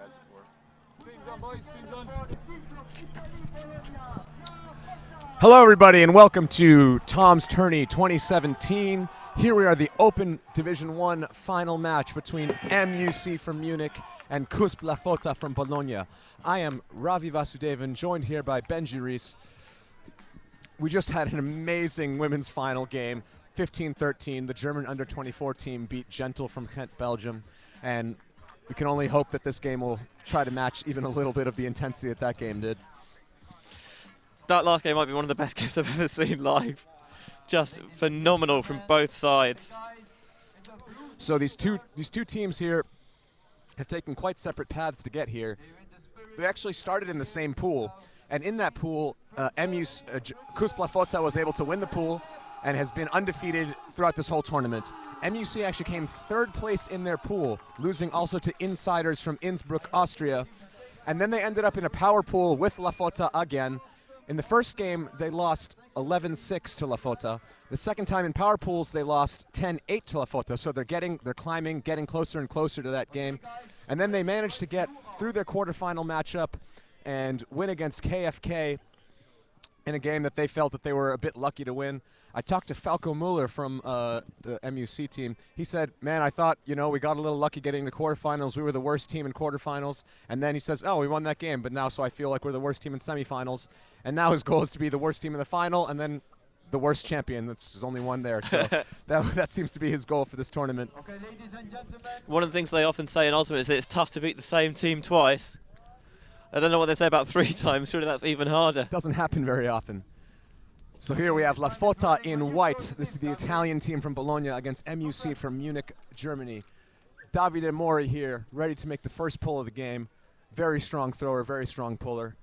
guys before. Teams on, boys. Teams on. Hello, everybody, and welcome to Tom's Tourney 2017. Here we are, the Open Division 1 final match between MUC from Munich and CUSB Fotta from Bologna. I am Ravi Vasudevan, joined here by Benji Rees. We just had an amazing women's final game, 15-13. The German under-24 team beat Gentle from Kent, Belgium, and we can only hope that this game will try to match even a little bit of the intensity that game did. That last game might be one of the best games I've ever seen live. Just phenomenal from both sides. So these two teams here have taken quite separate paths to get here. They actually started in the same pool, and in that pool, CUSB Fotta was able to win the pool and has been undefeated throughout this whole tournament. MUC actually came third place in their pool, losing also to insiders from Innsbruck, Austria. And then they ended up in a power pool with La Fotta again. In the first game, they lost 11-6 to La Fotta. The second time in power pools, they lost 10-8 to La Fotta. So they're climbing, getting closer and closer to that game. And then they managed to get through their quarterfinal matchup and win against KFK in a game that they felt that they were a bit lucky to win. I talked to Falco Muller from the MUC team. He said, man, I thought, we got a little lucky getting to quarterfinals. We were the worst team in quarterfinals. And then he says, oh, we won that game, but now so I feel like we're the worst team in semifinals. And now his goal is to be the worst team in the final and then the worst champion. There's only one there. So that seems to be his goal for this tournament. Okay, ladies and gentlemen. One of the things they often say in Ultimate is that it's tough to beat the same team twice. I don't know what they say about 3 times. Surely that's even harder. Doesn't happen very often. So here we have La Fotta in white. This is the Italian team from Bologna against MUC from Munich, Germany. Davide Mori here, ready to make the first pull of the game. Very strong thrower, very strong puller.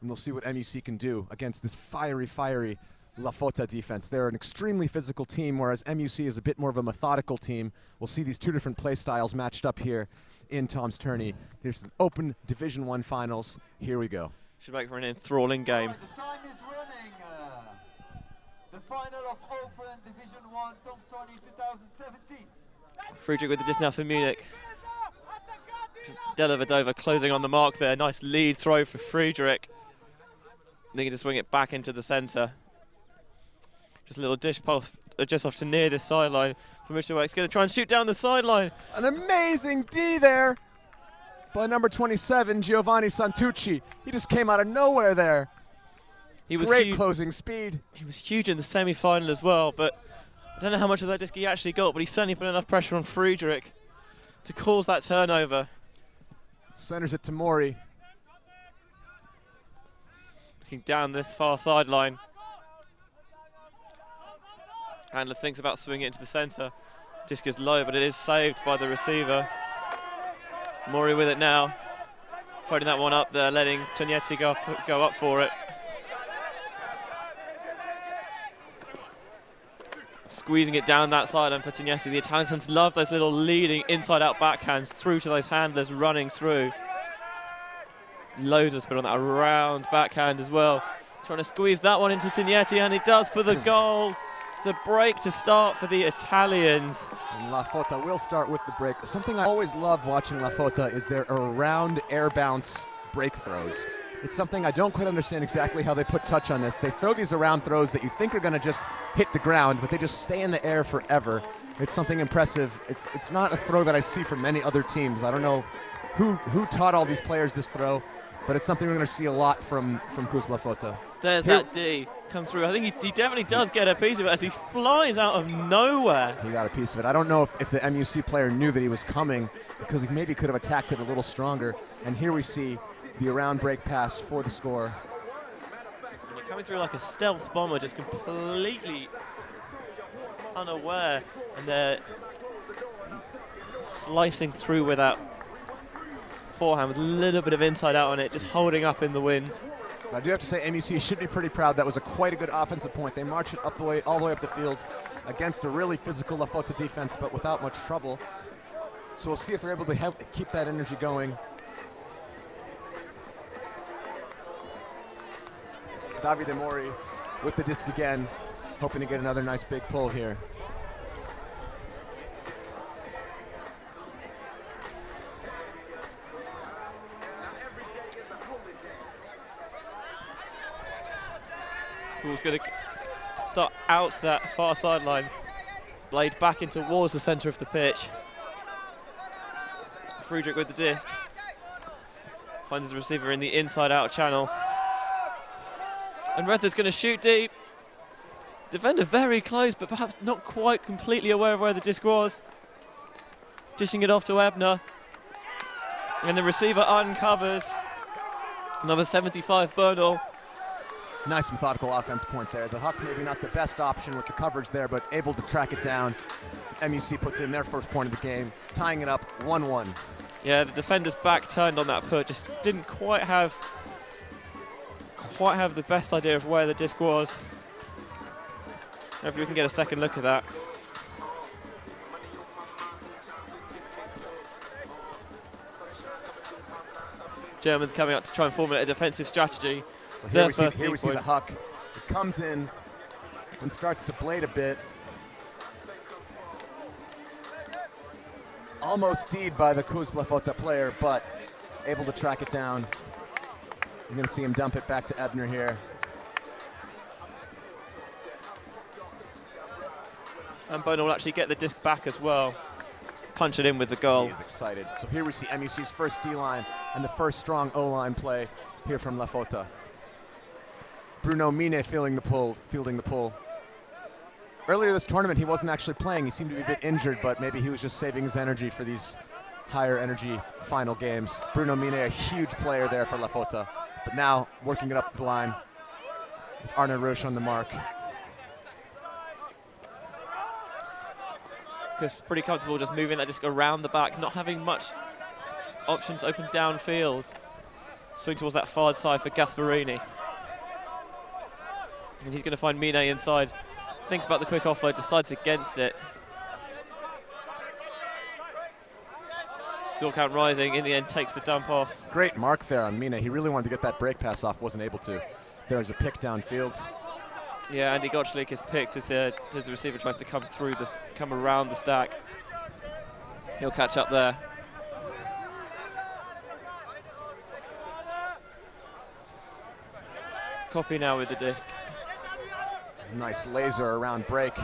And we'll see what MUC can do against this fiery La Fotta defense. They're an extremely physical team, whereas MUC is a bit more of a methodical team. We'll see these two different play styles matched up here in Tom's Tourney. Here's the Open Division 1 finals. Here we go. Should make for an enthralling game. The time is running. The final of Open Division 1 Tom's Tourney 2017. Friedrich with the disc now for Munich. Delavadova closing on the mark there. Nice lead throw for Friedrich. Looking to swing it back into the centre. Just a little dish puff just off to near this sideline. From Mishawak's going to try and shoot down the sideline. An amazing D there by number 27, Giovanni Santucci. He just came out of nowhere there. He was great closing speed. He was huge in the semi-final as well, but I don't know how much of that disc he actually got, but he certainly put enough pressure on Friedrich to cause that turnover. Centers it to Mori. Looking down this far sideline. Handler thinks about swinging it into the centre. Disc is low, but it is saved by the receiver. Mori with it now. Floating that one up there, letting Tournetti go up for it. Squeezing it down that sideline for Tournetti. The Italians love those little leading inside-out backhands through to those handlers running through. Loads of spin on that round backhand as well. Trying to squeeze that one into Tournetti, and he does for the goal. It's a break to start for the Italians. And La Fotta will start with the break. Something I always love watching La Fotta is their around air bounce break throws. It's something I don't quite understand exactly how they put touch on this. They throw these around throws that you think are going to just hit the ground, but they just stay in the air forever. It's something impressive. It's not a throw that I see from many other teams. I don't know who taught all these players this throw, but it's something we're going to see a lot from CUSB Fotta. There's that D come through. I think he definitely does get a piece of it as he flies out of nowhere. He got a piece of it. I don't know if the MUC player knew that he was coming, because he maybe could have attacked it a little stronger. And here we see the around break pass for the score. And you're coming through like a stealth bomber, just completely unaware, and they're slicing through with that forehand with a little bit of inside out on it, just holding up in the wind. I do have to say MUC should be pretty proud. That was quite a good offensive point. They marched it all the way up the field against a really physical La Fotta defense, but without much trouble. So we'll see if they're able to keep that energy going. Davide Mori with the disc again, hoping to get another nice big pull here. Ball's going to start out that far sideline. Blade back in towards the centre of the pitch. Friedrich with the disc. Finds the receiver in the inside-out channel. And Rether's going to shoot deep. Defender very close, but perhaps not quite completely aware of where the disc was. Dishing it off to Ebner. And the receiver uncovers. Number 75, Bernal. Nice methodical offense point there. The Huck maybe not the best option with the coverage there, but able to track it down. MUC puts in their first point of the game, tying it up 1-1. Yeah, the defender's back turned on that put, just didn't quite have the best idea of where the disc was. Hopefully we can get a second look at that. Germans coming up to try and formulate a defensive strategy. So here we see the Huck. It comes in and starts to blade a bit. Almost steed by the CUSB Fotta player, but able to track it down. You're going to see him dump it back to Ebner here. And Bono will actually get the disc back as well. Punch it in with the goal. He is excited. So here we see MUC's first D-line and the first strong O-line play here from La Fotta. Bruno Mine fielding the pull. Earlier this tournament, he wasn't actually playing. He seemed to be a bit injured, but maybe he was just saving his energy for these higher energy final games. Bruno Mine, a huge player there for La Fotta, but now working it up the line with Arne Roche on the mark. Because pretty comfortable just moving that disc around the back, not having much options open downfield. Swing towards that far side for Gasparini. And he's going to find Mine inside. Thinks about the quick offload, decides against it. Still count rising, in the end takes the dump off. Great mark there on Mine. He really wanted to get that break pass off, wasn't able to. There was a pick downfield. Yeah, Andy Gottschalk is picked as the receiver tries to come around the stack. He'll catch up there. Copy now with the disc. Nice laser around break.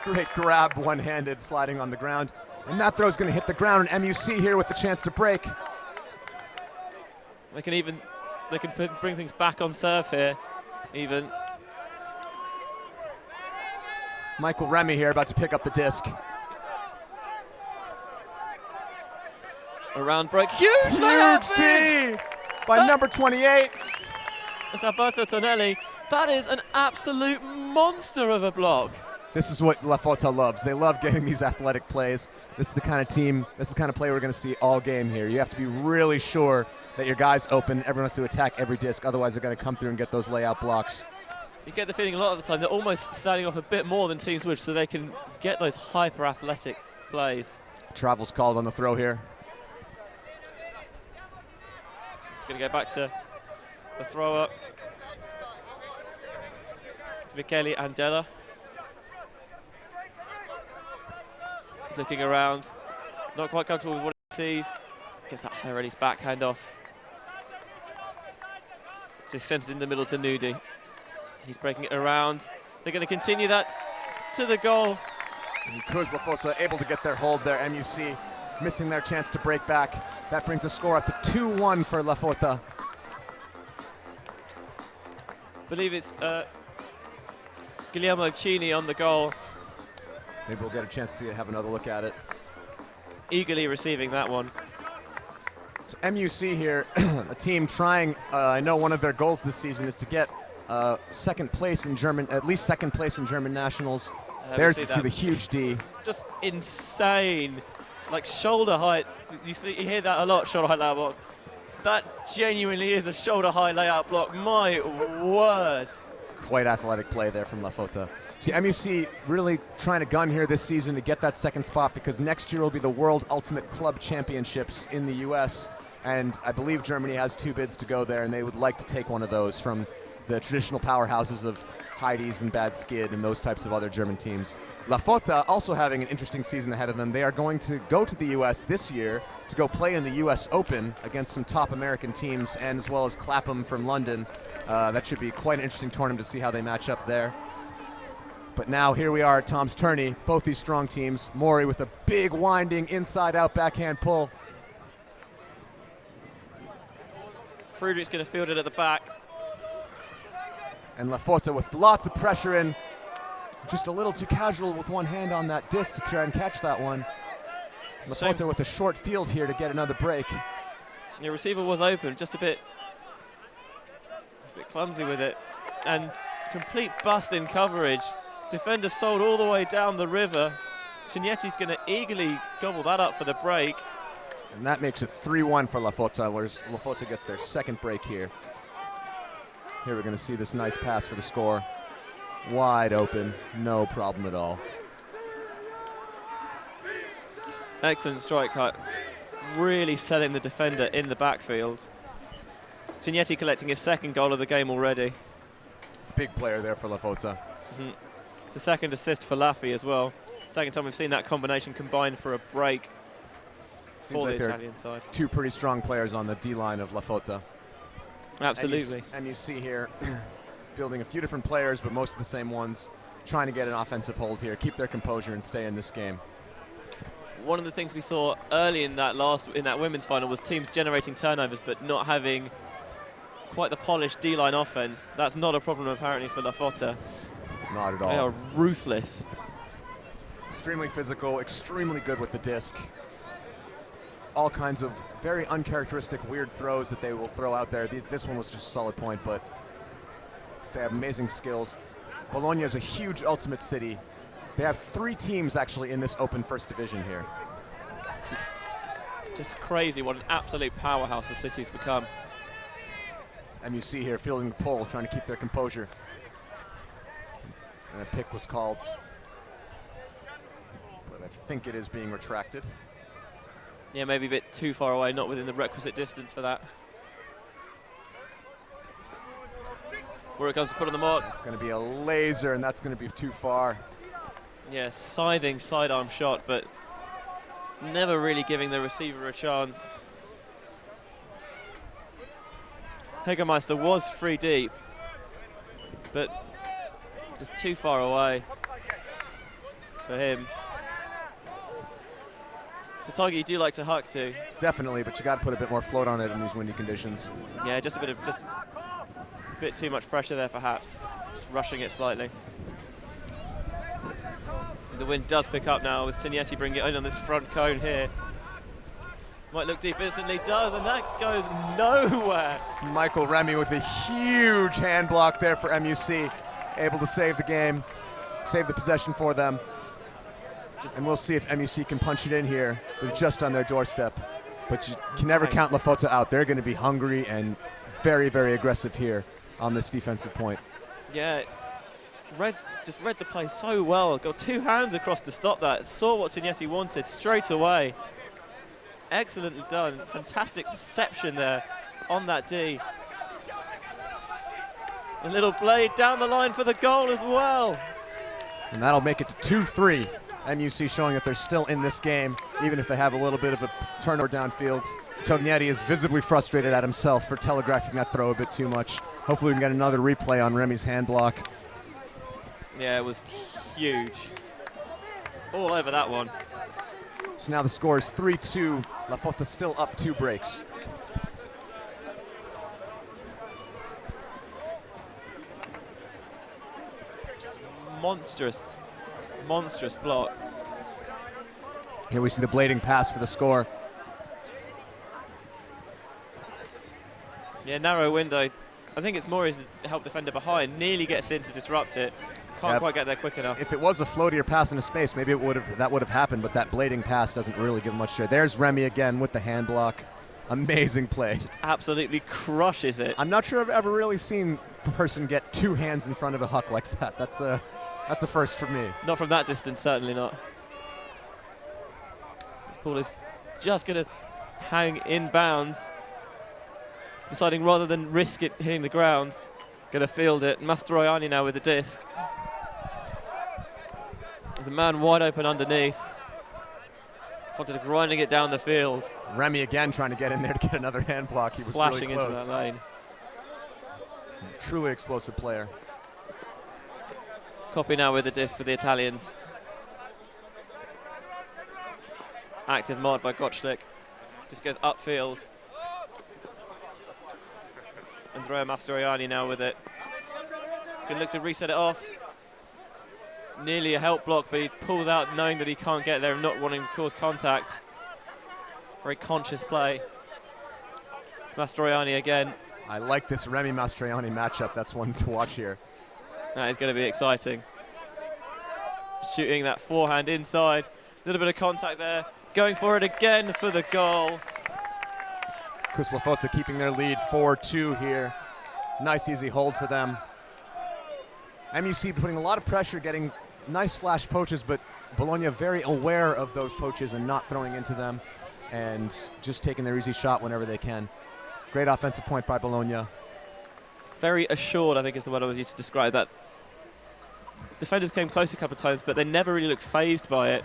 Great grab, one-handed, sliding on the ground. And that throw's going to hit the ground, and MUC here with the chance to break. They can bring things back on serve here, even. Michael Remy here about to pick up the disc. Around break, huge D by number 28. It's Alberto Tonelli. That is an absolute monster of a block. This is what La Fotta loves. They love getting these athletic plays. This is the kind of team, this is the kind of play we're going to see all game here. You have to be really sure that your guy's open. Everyone has to attack every disc. Otherwise, they're going to come through and get those layout blocks. You get the feeling a lot of the time they're almost standing off a bit more than teams would, so they can get those hyper-athletic plays. Travel's called on the throw here. It's going to go back to the throw-up. It's Michele Andella. He's looking around, not quite comfortable with what he sees. Gets that high release backhand off. Just sends it in the middle to Nudi. He's breaking it around. They're going to continue that to the goal. And CUSB Fotta able to get their hold there. MUC missing their chance to break back. That brings the score up to 2-1 for La Fotta. I believe it's Guglielmo Cini on the goal. Maybe we'll get a chance to have another look at it. Eagerly receiving that one. So MUC here, a team trying, I know one of their goals this season is to get second place in German, at least second place in German nationals. There's to see the huge D. Just insane, like shoulder height. You hear that a lot, shoulder height layout block. That genuinely is a shoulder high layout block, my word. Quite athletic play there from La Fotta. See, MUC really trying to gun here this season to get that second spot, because next year will be the World Ultimate Club Championships in the US, and I believe Germany has 2 bids to go there, and they would like to take one of those from the traditional powerhouses of Heidi's and Bad Skid and those types of other German teams. La Fotta also having an interesting season ahead of them. They are going to go to the U.S. this year to go play in the U.S. Open against some top American teams, and as well as Clapham from London. That should be quite an interesting tournament to see how they match up there. But now here we are at Tom's Tourney, both these strong teams. Mori with a big winding inside-out backhand pull. Friedrich's going to field it at the back. And La Fotta with lots of pressure in. Just a little too casual with one hand on that disc to try and catch that one. La Fotta with a short field here to get another break. Your receiver was open, just a bit clumsy with it. And complete bust in coverage. Defender sold all the way down the river. Cignetti's going to eagerly gobble that up for the break. And that makes it 3-1 for La Fotta, whereas La Fotta gets their second break here. Here we're going to see this nice pass for the score. Wide open, no problem at all. Excellent strike cut. Really selling the defender in the backfield. Cignetti collecting his second goal of the game already. Big player there for La Fotta. It's a second assist for Laffy as well. Second time we've seen that combination combined for a break for the Italian side. Two pretty strong players on the D-line of La Fotta. Absolutely. And you see here, fielding a few different players, but most of the same ones, trying to get an offensive hold here, keep their composure and stay in this game. One of the things we saw early in that women's final was teams generating turnovers but not having quite the polished D-line offense. That's not a problem apparently for La Fotta. Not at all. They are ruthless. Extremely physical, extremely good with the disc. All kinds of very uncharacteristic weird throws that they will throw out there. This one was just a solid point, but they have amazing skills. Bologna is a huge ultimate city. They have 3 teams actually in this open first division here. Just crazy what an absolute powerhouse the city's become. And you see here fielding the pole, trying to keep their composure. And a pick was called, but I think it is being retracted. Yeah, maybe a bit too far away, not within the requisite distance for that. Where it comes to put on the mark. It's going to be a laser, and that's going to be too far. Yeah, scything sidearm shot, but never really giving the receiver a chance. Hegermeister was free deep, but just too far away for him. It's a target you do like to huck to. Definitely, but you got to put a bit more float on it in these windy conditions. Yeah, just a bit too much pressure there, perhaps. Just rushing it slightly. The wind does pick up now with Cignetti bringing it in on this front cone here. Might look deep instantly, does, and that goes nowhere. Michael Remy with a huge hand block there for MUC, able to save the game, save the possession for them. And we'll see if MUC can punch it in here. They're just on their doorstep, but you can never count La Fotta out. They're going to be hungry and very, very aggressive here on this defensive point. Yeah, just read the play so well. Got 2 hands across to stop that. Saw what Cignetti wanted straight away. Excellently done. Fantastic perception there on that D. A little blade down the line for the goal as well. And that'll make it to 2-3. MUC showing that they're still in this game, even if they have a little bit of a turnover downfield. Cignetti is visibly frustrated at himself for telegraphing that throw a bit too much. Hopefully we can get another replay on Remy's hand block. Yeah, it was huge. All over that one. So now the score is 3-2. La Fotta still up 2 breaks. Monstrous block. Here we see the blading pass for the score. Yeah, narrow window. I think it's Mori's help defender behind. Nearly gets in to disrupt it. Can't quite get there quick enough. If it was a floatier pass into space, maybe that would have happened, but that blading pass doesn't really give much share. There's Remy again with the hand block. Amazing play. Just absolutely crushes it. I'm not sure I've ever really seen a person get 2 hands in front of a huck like that. That's a first for me. Not from that distance, certainly not. This ball is just going to hang in bounds, deciding rather than risk it hitting the ground, Going to field it. Mastroianni now with the disc. There's a man wide open underneath. Fotta grinding it down the field. Remy again trying to get in there to get another hand block. He was Flashing really close. into that lane. Truly explosive player. Copy now with the disc for the Italians. Active mark by Gottschlick. Just goes upfield. Andrea Mastroianni now with it. Can look to reset it off. Nearly a help block, but he pulls out knowing that he can't get there and not wanting to cause contact. Very conscious play. Mastroianni again. I like this Remy Mastroianni matchup. That's one to watch here. That is going to be exciting. Shooting that forehand inside. A little bit of contact there. Going for it again for the goal. CUSB Fotta keeping their lead 4-2 here. Nice easy hold for them. MUC putting a lot of pressure, getting nice flash poaches, but Bologna very aware of those poaches and not throwing into them and just taking their easy shot whenever they can. Great offensive point by Bologna. Very assured, I think is the word I was used to describe that. Defenders came close a couple of times, but they never really looked phased by it.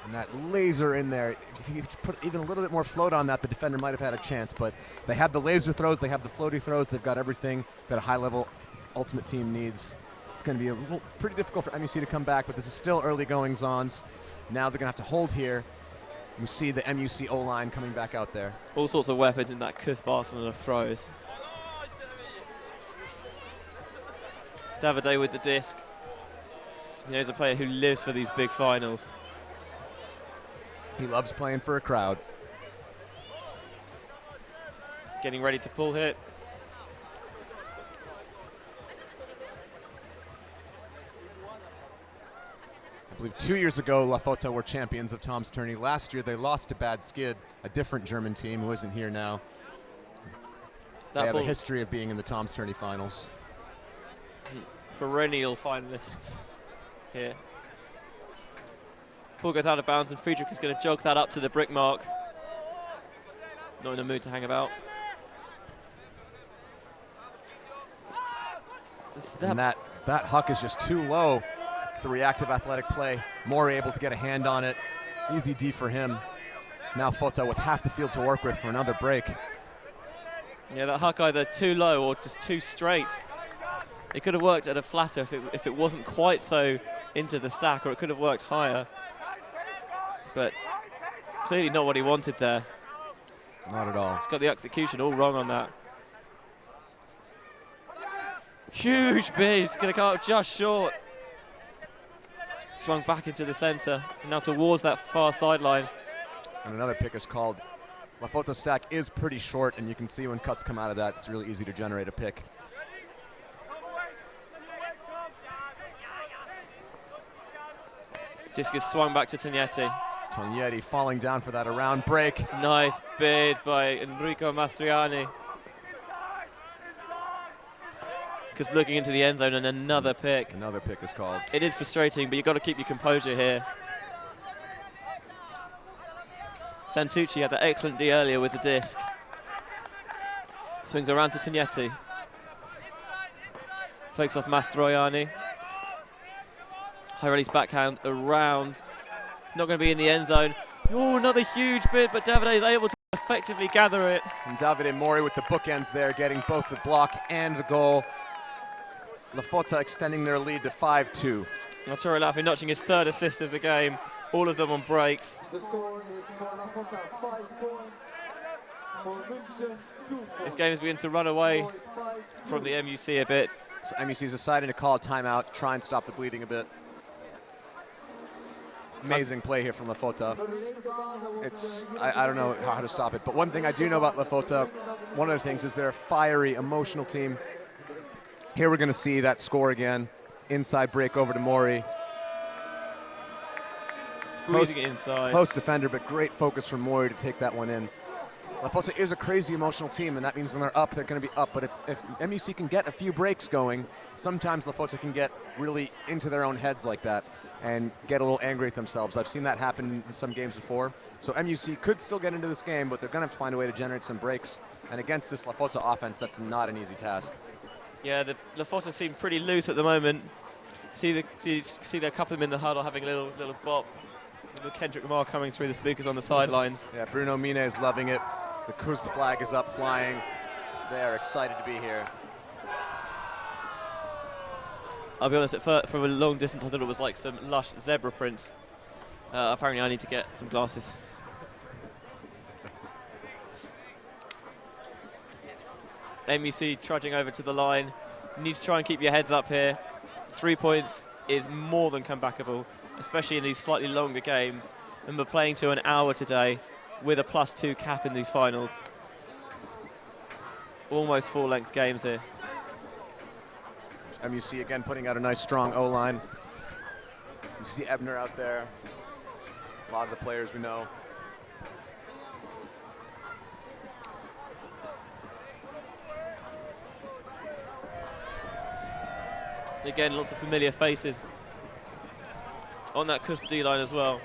And that laser in there, if you put even a little bit more float on that, the defender might have had a chance, but they have the laser throws, they have the floaty throws, they've got everything that a high-level ultimate team needs. It's going to be pretty difficult for MUC to come back, but this is still early goings-ons. Now they're going to have to hold here. We see the MUC O-line coming back out there. All sorts of weapons in that CUSB arsenal of throws. Davide with the disc. You know, he's a player who lives for these big finals. He loves playing for a crowd. Getting ready to pull hit. I believe 2 years ago, La Fotta were champions of Tom's Tourney. Last year, they lost to Bad Skid, a different German team who isn't here now. They have a history of being in the Tom's Tourney finals. Perennial finalists here. Ball goes out of bounds and Friedrich is going to jog that up to the brick mark. Not in the mood to hang about. And that huck is just too low. The reactive athletic play. Mori able to get a hand on it. Easy D for him. Now Fotta with half the field to work with for another break. Yeah, that huck either too low or just too straight. It could have worked at a flatter if it wasn't quite so into the stack, or it could have worked higher. But clearly not what he wanted there. Not at all. He's got the execution all wrong on that. Huge bid. He's going to come up just short. Swung back into the centre, and now towards that far sideline. And another pick is called. La Fotta stack is pretty short, and you can see when cuts come out of that, it's really easy to generate a pick. Disc is swung back to Tognetti. Tognetti falling down for that around break. Nice bid by Enrico Mastroianni. Because looking into the end zone and another pick. Another pick is called. It is frustrating, but you've got to keep your composure here. Santucci had that excellent D earlier with the disc. Swings around to Tognetti. Fakes off Mastroianni. High release backhand around. Not going to be in the end zone. Oh, another huge bid, but Davide is able to effectively gather it. And Davide Mori with the bookends there, getting both the block and the goal. La Fotta extending their lead to 5-2. Arturo Laffi notching his third assist of the game, all of them on breaks. The score is for La Fotta 5 points. For München, 2 points. This game is beginning to run away from the MUC a bit. So MUC is deciding to call a timeout, try and stop the bleeding a bit. Amazing play here from La Fotta. I don't know how to stop it, but one thing I do know about La Fotta, one of the things is they're a fiery, emotional team. Here we're going to see that score again. Inside break over to Mori. Squeezing it inside. Close defender, but great focus from Mori to take that one in. La Fotta is a crazy emotional team, and that means when they're up, they're going to be up. But if MUC can get a few breaks going, sometimes La Fotta can get really into their own heads like that and get a little angry at themselves. I've seen that happen in some games before. So MUC could still get into this game, but they're going to have to find a way to generate some breaks. And against this La Fotta offense, that's not an easy task. Yeah, the Fotta seem pretty loose at the moment. See the couple of them in the huddle having a little bop. Little Kendrick Lamar coming through the speakers on the sidelines. Yeah, Bruno Mine is loving it. The CUSB flag is up flying. They are excited to be here. I'll be honest, from a long distance I thought it was like some lush zebra prints. Apparently I need to get some glasses. MUC trudging over to the line. You need to try and keep your heads up here. 3 points is more than comebackable, especially in these slightly longer games. And we're playing to an hour today with a +2 cap in these finals. Almost full-length games here. MUC again putting out a nice strong O-line. You see Ebner out there. A lot of the players we know. Again, lots of familiar faces on that CUSB D-line as well.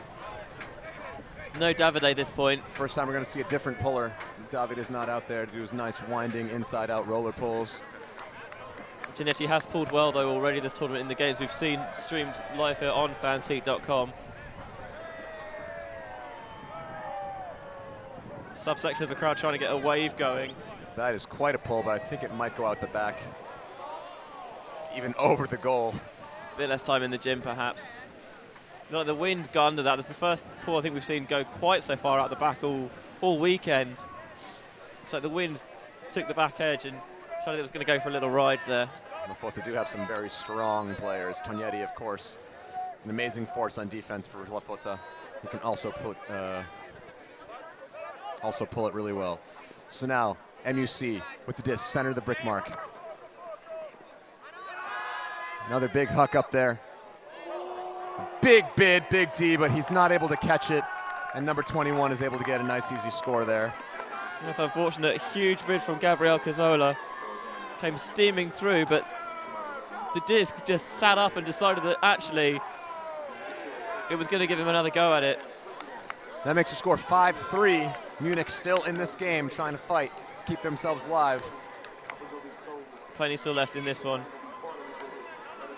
No Davide this point. First time we're going to see a different puller. David is not out there to do his nice winding inside-out roller pulls. Giannetti has pulled well though already this tournament in the games we've seen streamed live here on fanseat.com. Subsection of the crowd trying to get a wave going. That is quite a pull, but I think it might go out the back. Even over the goal. A bit less time in the gym perhaps. Not like the wind got under that. That's the first pull I think we've seen go quite so far out the back all weekend. So the wind took the back edge and showed it was going to go for a little ride there. Fotta do have some very strong players. Tourney, of course, an amazing force on defense for La Fotta. He can also pull it really well. So now MUC with the disc, center of the brick mark. Another big huck up there. Big bid, big D, but he's not able to catch it. And number 21 is able to get a nice easy score there. That's unfortunate. Huge bid from Gabriel Cazzola. Came steaming through, but the disc just sat up and decided that actually it was going to give him another go at it. That makes the score 5-3. Munich still in this game, trying to fight, keep themselves alive. Plenty still left in this one.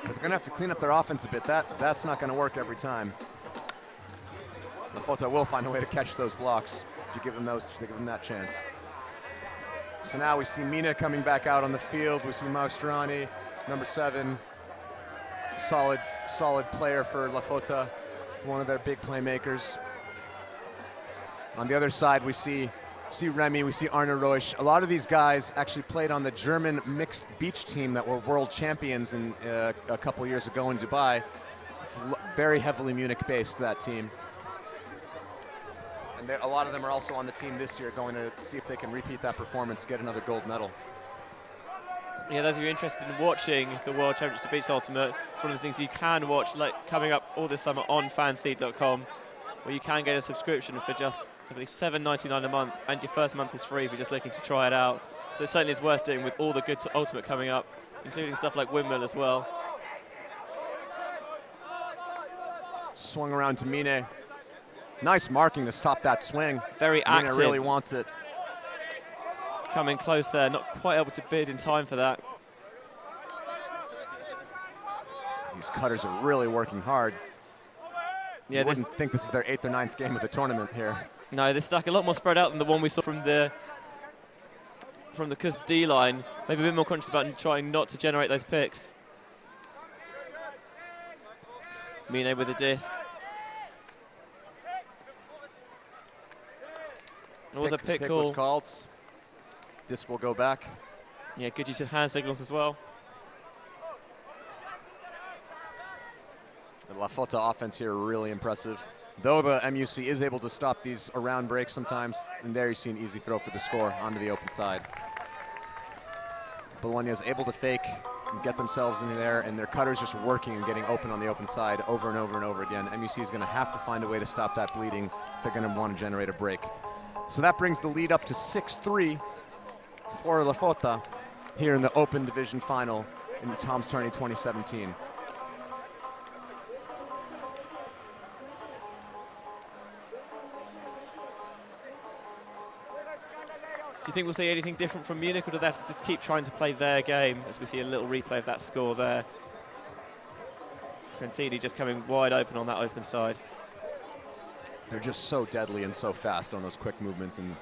But they're going to have to clean up their offense a bit. That's not going to work every time. Fotta will find a way to catch those blocks if you give them that chance. So now we see Mina coming back out on the field. We see Maestrani, number 7. Solid player for La Fotta, one of their big playmakers. On the other side, we see Remy, we see Arne Roisch. A lot of these guys actually played on the German mixed beach team that were world champions in a couple years ago in Dubai. It's very heavily Munich-based, that team. And a lot of them are also on the team this year, going to see if they can repeat that performance, get another gold medal. Yeah, those of you interested in watching the World Championship Beach Ultimate, it's one of the things you can watch, like coming up all this summer on fanseat.com, where you can get a subscription for just, I believe, $7.99 a month, and your first month is free if you're just looking to try it out. So it certainly is worth doing with all the good Ultimate coming up, including stuff like Windmill as well. Swung around to Mine. Nice marking to stop that swing. Very active. Mine really wants it. Coming close there, not quite able to bid in time for that. These cutters are really working hard. Yeah, you wouldn't think this is their 8th or 9th game of the tournament here. No, they're stuck a lot more spread out than the one we saw from the CUSB D line. Maybe a bit more conscious about trying not to generate those picks. Mine with the disc. It was a pick call. Was called. Disc will go back. Yeah, good use of hand signals as well. The La Fotta offense here really impressive. Though the MUC is able to stop these around breaks sometimes, and there you see an easy throw for the score onto the open side. Bologna is able to fake and get themselves in there, and their cutters just working and getting open on the open side over and over and over again. MUC is going to have to find a way to stop that bleeding if they're going to want to generate a break. So that brings the lead up to 6-3 for La Fotta here in the Open Division Final in Tom's Tourney 2017. you think we'll see anything different from Munich, or do they have to just keep trying to play their game as we see a little replay of that score there? Trentini just coming wide open on that open side. They're just so deadly and so fast on those quick movements and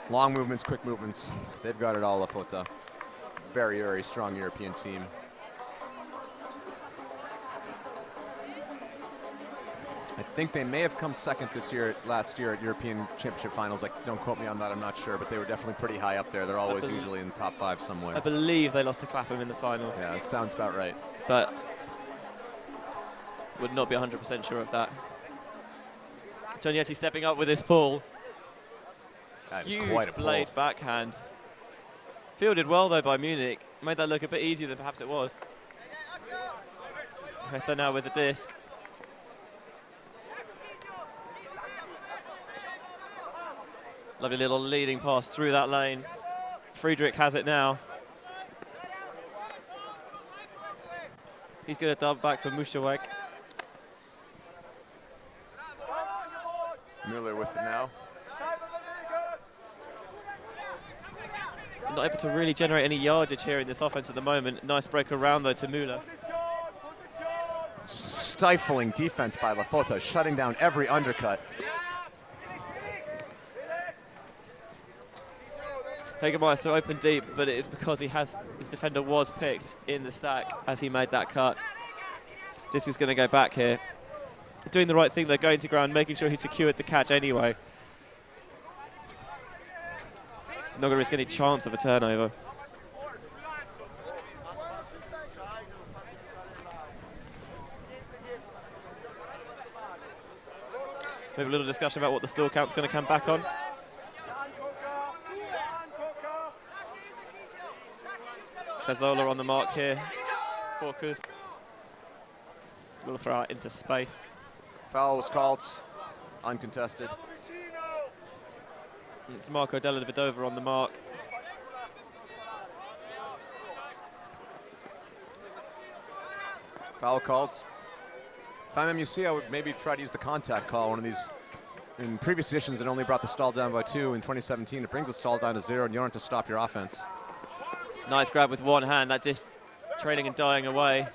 long movements, quick movements. They've got it all, Fotta. Very, very strong European team. I think they may have come second this year, last year at European Championship Finals. Like, don't quote me on that, I'm not sure, but they were definitely pretty high up there. They're always usually in the top 5 somewhere. I believe they lost to Clapham in the final. Yeah, it sounds about right. But would not be 100% sure of that. Tournier stepping up with his pull. That is Huge quite a pull. blade backhand. Fielded well though by Munich. Made that look a bit easier than perhaps it was. Fotta now with the disc. Lovely little leading pass through that lane. Friedrich has it now. He's going to dub back for Mushawek. Müller with it now. Not able to really generate any yardage here in this offense at the moment. Nice break around though to Müller. Stifling defense by Fotta, shutting down every undercut. Hegemeister open deep, but it is because his defender was picked in the stack as he made that cut. This is going to go back here. Doing the right thing, they're going to ground, making sure he secured the catch anyway. Not going to risk any chance of a turnover. We have a little discussion about what the stall count's going to come back on. Cazzola on the mark here for CUSB. Little throw out into space. Foul was called, uncontested. It's Marco Della Vedova on the mark. Foul called. If I'm MUC, I would maybe try to use the contact call. One of these, in previous editions, it only brought the stall down by 2. In 2017, it brings the stall down to 0, and you don't have to stop your offense. Nice grab with one hand, that disc trailing and dying away.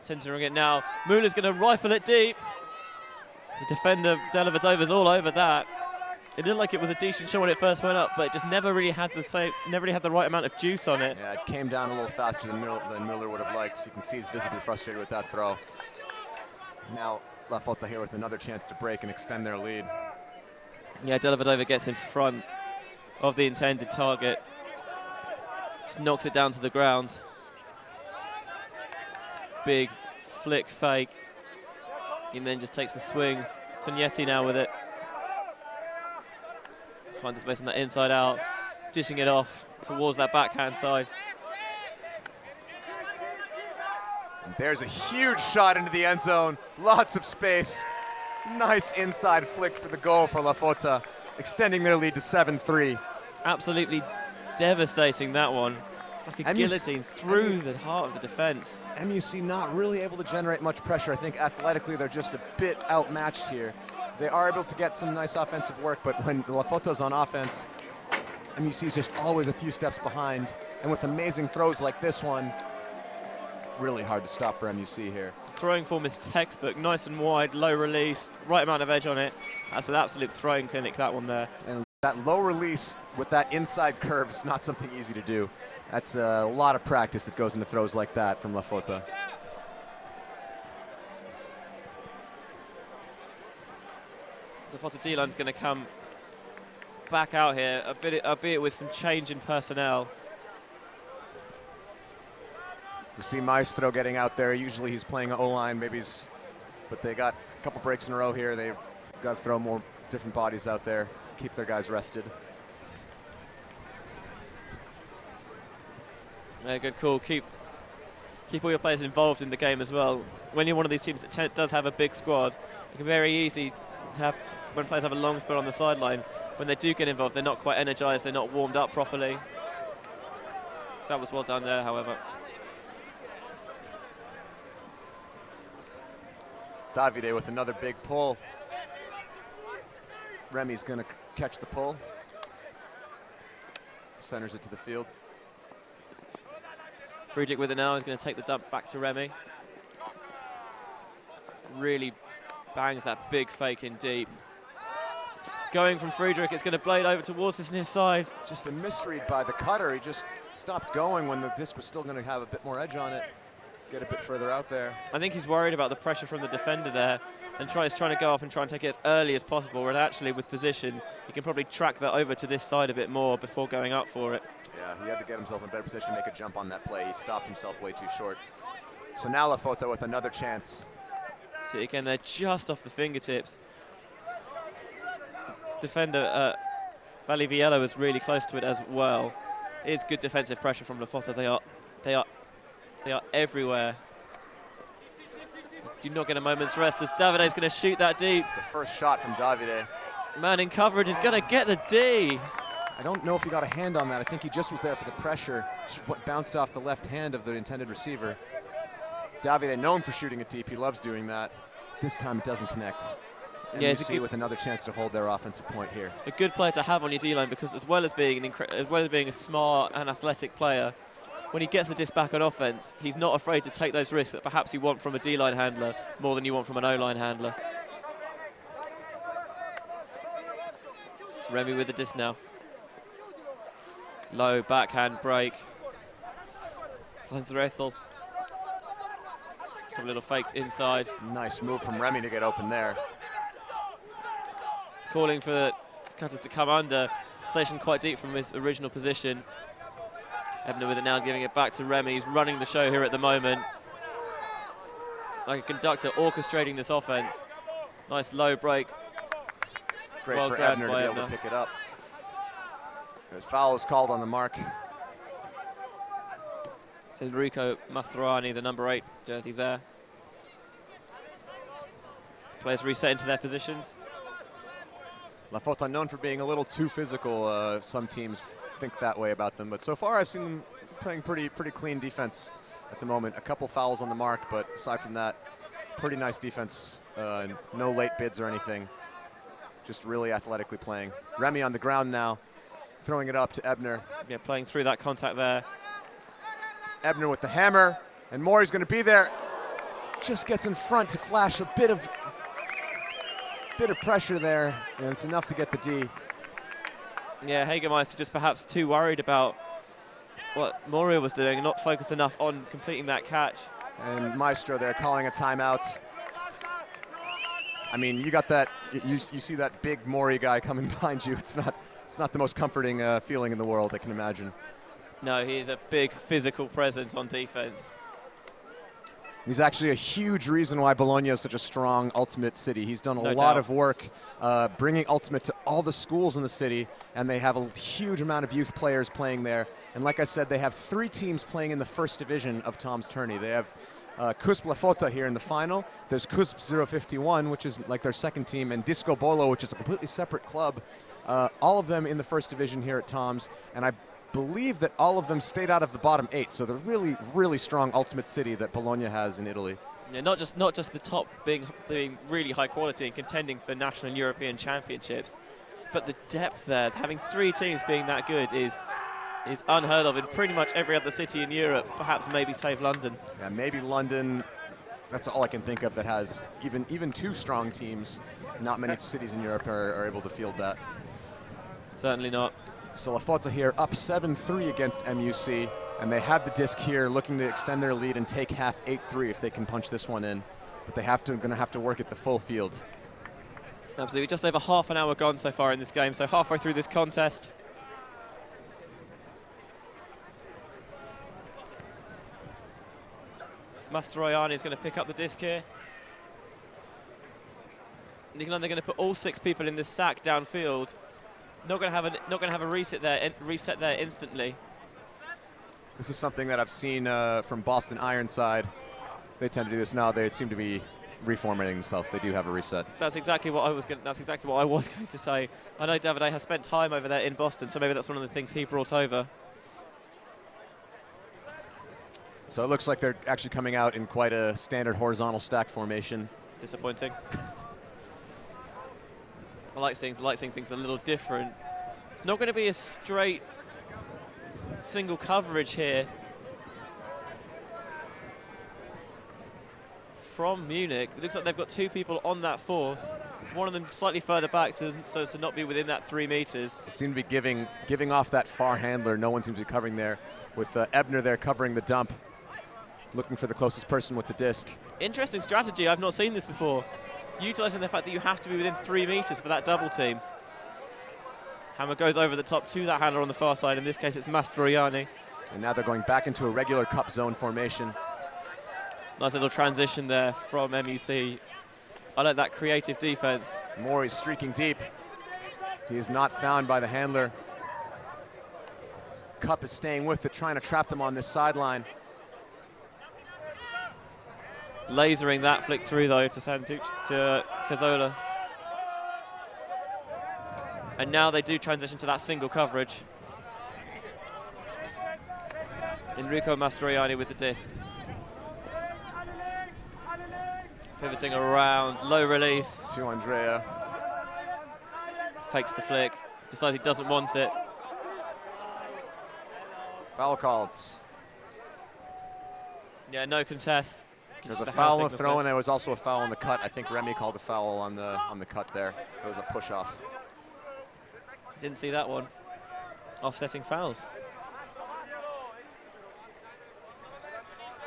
Centering it now. Müller's going to rifle it deep. The defender, Della Vedova's all over that. It looked like it was a decent shot when it first went up, but it just never really had the right amount of juice on it. Yeah, it came down a little faster than Müller would have liked. So you can see he's visibly frustrated with that throw. Now, Fotta here with another chance to break and extend their lead. Yeah, Della Vedova gets in front of the intended target. Just knocks it down to the ground. Big flick fake. And then just takes the swing. Tournier now with it. Finds the space on that inside out. Dishing it off towards that backhand side. And there's a huge shot into the end zone. Lots of space. Nice inside flick for the goal for Fotta, extending their lead to 7-3. Absolutely devastating, that one. Like a guillotine through the heart of the defense. MUC not really able to generate much pressure. I think athletically they're just a bit outmatched here. They are able to get some nice offensive work, but when Fotta's on offense, MUC is just always a few steps behind. And with amazing throws like this one, it's really hard to stop for MUC here. Throwing form is textbook, nice and wide, low release, right amount of edge on it. That's an absolute throwing clinic, that one there. And that low release with that inside curve is not something easy to do. That's a lot of practice that goes into throws like that from Fotta. So Fotta D-line's going to come back out here, albeit with some change in personnel. You see Maestro getting out there. Usually he's playing O-line, but they got a couple breaks in a row here. They've got to throw more different bodies out there, keep their guys rested. Yeah, good call. Keep all your players involved in the game as well. When you're one of these teams that does have a big squad, it can be very easy to have, when players have a long spell on the sideline, when they do get involved, they're not quite energized, they're not warmed up properly. That was well done there, however. Davide with another big pull. Remy's going to catch the pull. centers it to the field. Friedrich with it now. He's going to take the dump back to Remy. Really bangs that big fake in deep. Going from Friedrich, it's going to blade over towards this near side. Just a misread by the cutter. He just stopped going when the disc was still going to have a bit more edge on it. Get a bit further out there. I think he's worried about the pressure from the defender there and trying to go up and try and take it as early as possible, where actually with position, he can probably track that over to this side a bit more before going up for it. Yeah, he had to get himself in a better position to make a jump on that play. He stopped himself way too short. So now Fotta with another chance. See, again, they're just off the fingertips. Defender Valiviello was really close to it as well. It is good defensive pressure from Fotta. They are everywhere. Do not get a moment's rest as Davide's going to shoot that deep. It's the first shot from Davide. Man in coverage is going to get the D. I don't know if he got a hand on that. I think he just was there for the pressure. Bounced off the left hand of the intended receiver. Davide, known for shooting it deep, he loves doing that. This time it doesn't connect. And yeah, UC with another chance to hold their offensive point here. A good player to have on your D-line, because as well as being a smart and athletic player, when he gets the disc back on offense, he's not afraid to take those risks that perhaps you want from a D-line handler more than you want from an O-line handler. Remy with the disc now. Low backhand break. Flensrethel. Couple little fakes inside. Nice move from Remy to get open there. Calling for cutters to come under. Stationed quite deep from his original position. Ebner with it now, giving it back to Remy. He's running the show here at the moment. Like a conductor orchestrating this offense. Nice low break. Great well for grabbed Ebner to by be able to pick it up. There's fouls called on the mark. It's Enrico Mastroianni, the number 8 jersey there. Players reset into their positions. Fotta known for being a little too physical. Some teams think that way about them, but so far I've seen them playing pretty clean defense at the moment. A couple fouls on the mark, but aside from that, pretty nice defense. No late bids or anything. Just really athletically playing. Remy on the ground now, throwing it up to Ebner. Yeah, playing through that contact there. Ebner with the hammer, and Mori's going to be there. Just gets in front to flash a bit of pressure there, and it's enough to get the D. Yeah, Hagemeister just perhaps too worried about what Moria was doing and not focused enough on completing that catch. And Maestro there calling a timeout. I mean, you got that. You see that big Mori guy coming behind you. It's not the most comforting feeling in the world, I can imagine. No, he is a big physical presence on defense. He's actually a huge reason why Bologna is such a strong Ultimate city. He's done a No lot doubt. of work bringing Ultimate to all the schools in the city, and they have a huge amount of youth players playing there. And like I said, they have 3 teams playing in the first division of Tom's Tourney. They have CUSB Fotta here in the final. There's CUSB 051, which is like their second team, and Disco Bolo, which is a completely separate club. All of them in the first division here at Tom's, and I believe that all of them stayed out of the bottom 8, so they're really strong Ultimate city that Bologna has in Italy. Yeah, not just the top being really high quality and contending for national and European championships, but the depth there, having 3 teams being that good is unheard of in pretty much every other city in Europe, perhaps maybe save London. Yeah, maybe London. That's all I can think of that has even 2 strong teams. Not many cities in Europe are able to field that. Certainly not. So Fotta here up 7-3 against MUC, and they have the disc here looking to extend their lead and take half 8-3 if they can punch this one in. But they're going to have to work at the full field. Absolutely, just over half an hour gone so far in this game, so halfway through this contest. Mastroianni is going to pick up the disc here. They're going to put all 6 people in this stack downfield. Not going to have a reset there instantly. This is something that I've seen from Boston Ironside. They tend to do this now. They seem to be reformatting themselves. They do have a reset. That's exactly what I was going to say. I know Davide has spent time over there in Boston, so maybe that's one of the things he brought over. So it looks like they're actually coming out in quite a standard horizontal stack formation. Disappointing. I like seeing things a little different. It's not going to be a straight single coverage here from Munich. It looks like they've got 2 people on that force. One of them slightly further back so as to not be within that 3 meters. They seem to be giving off that far handler. No one seems to be covering there, with Ebner there covering the dump, looking for the closest person with the disc. Interesting strategy. I've not seen this before. Utilizing the fact that you have to be within 3 meters for that double team. Hammer goes over the top to that handler on the far side. In this case, it's Mastroianni. And now they're going back into a regular cup zone formation. Nice little transition there from MUC. I like that creative defense. Mori's streaking deep. He is not found by the handler. Cup is staying with it, trying to trap them on this sideline. Lasering that flick through though to Cazzola. And now they do transition to that single coverage. Enrico Mastroianni with the disc. Pivoting around, low release. To Andrea. Fakes the flick, decides he doesn't want it. Foul called. Yeah, no contest. There's a foul on the throw, and there was also a foul on the cut. I think Remy called a foul on the cut there. It was a push-off. Didn't see that one. Offsetting fouls.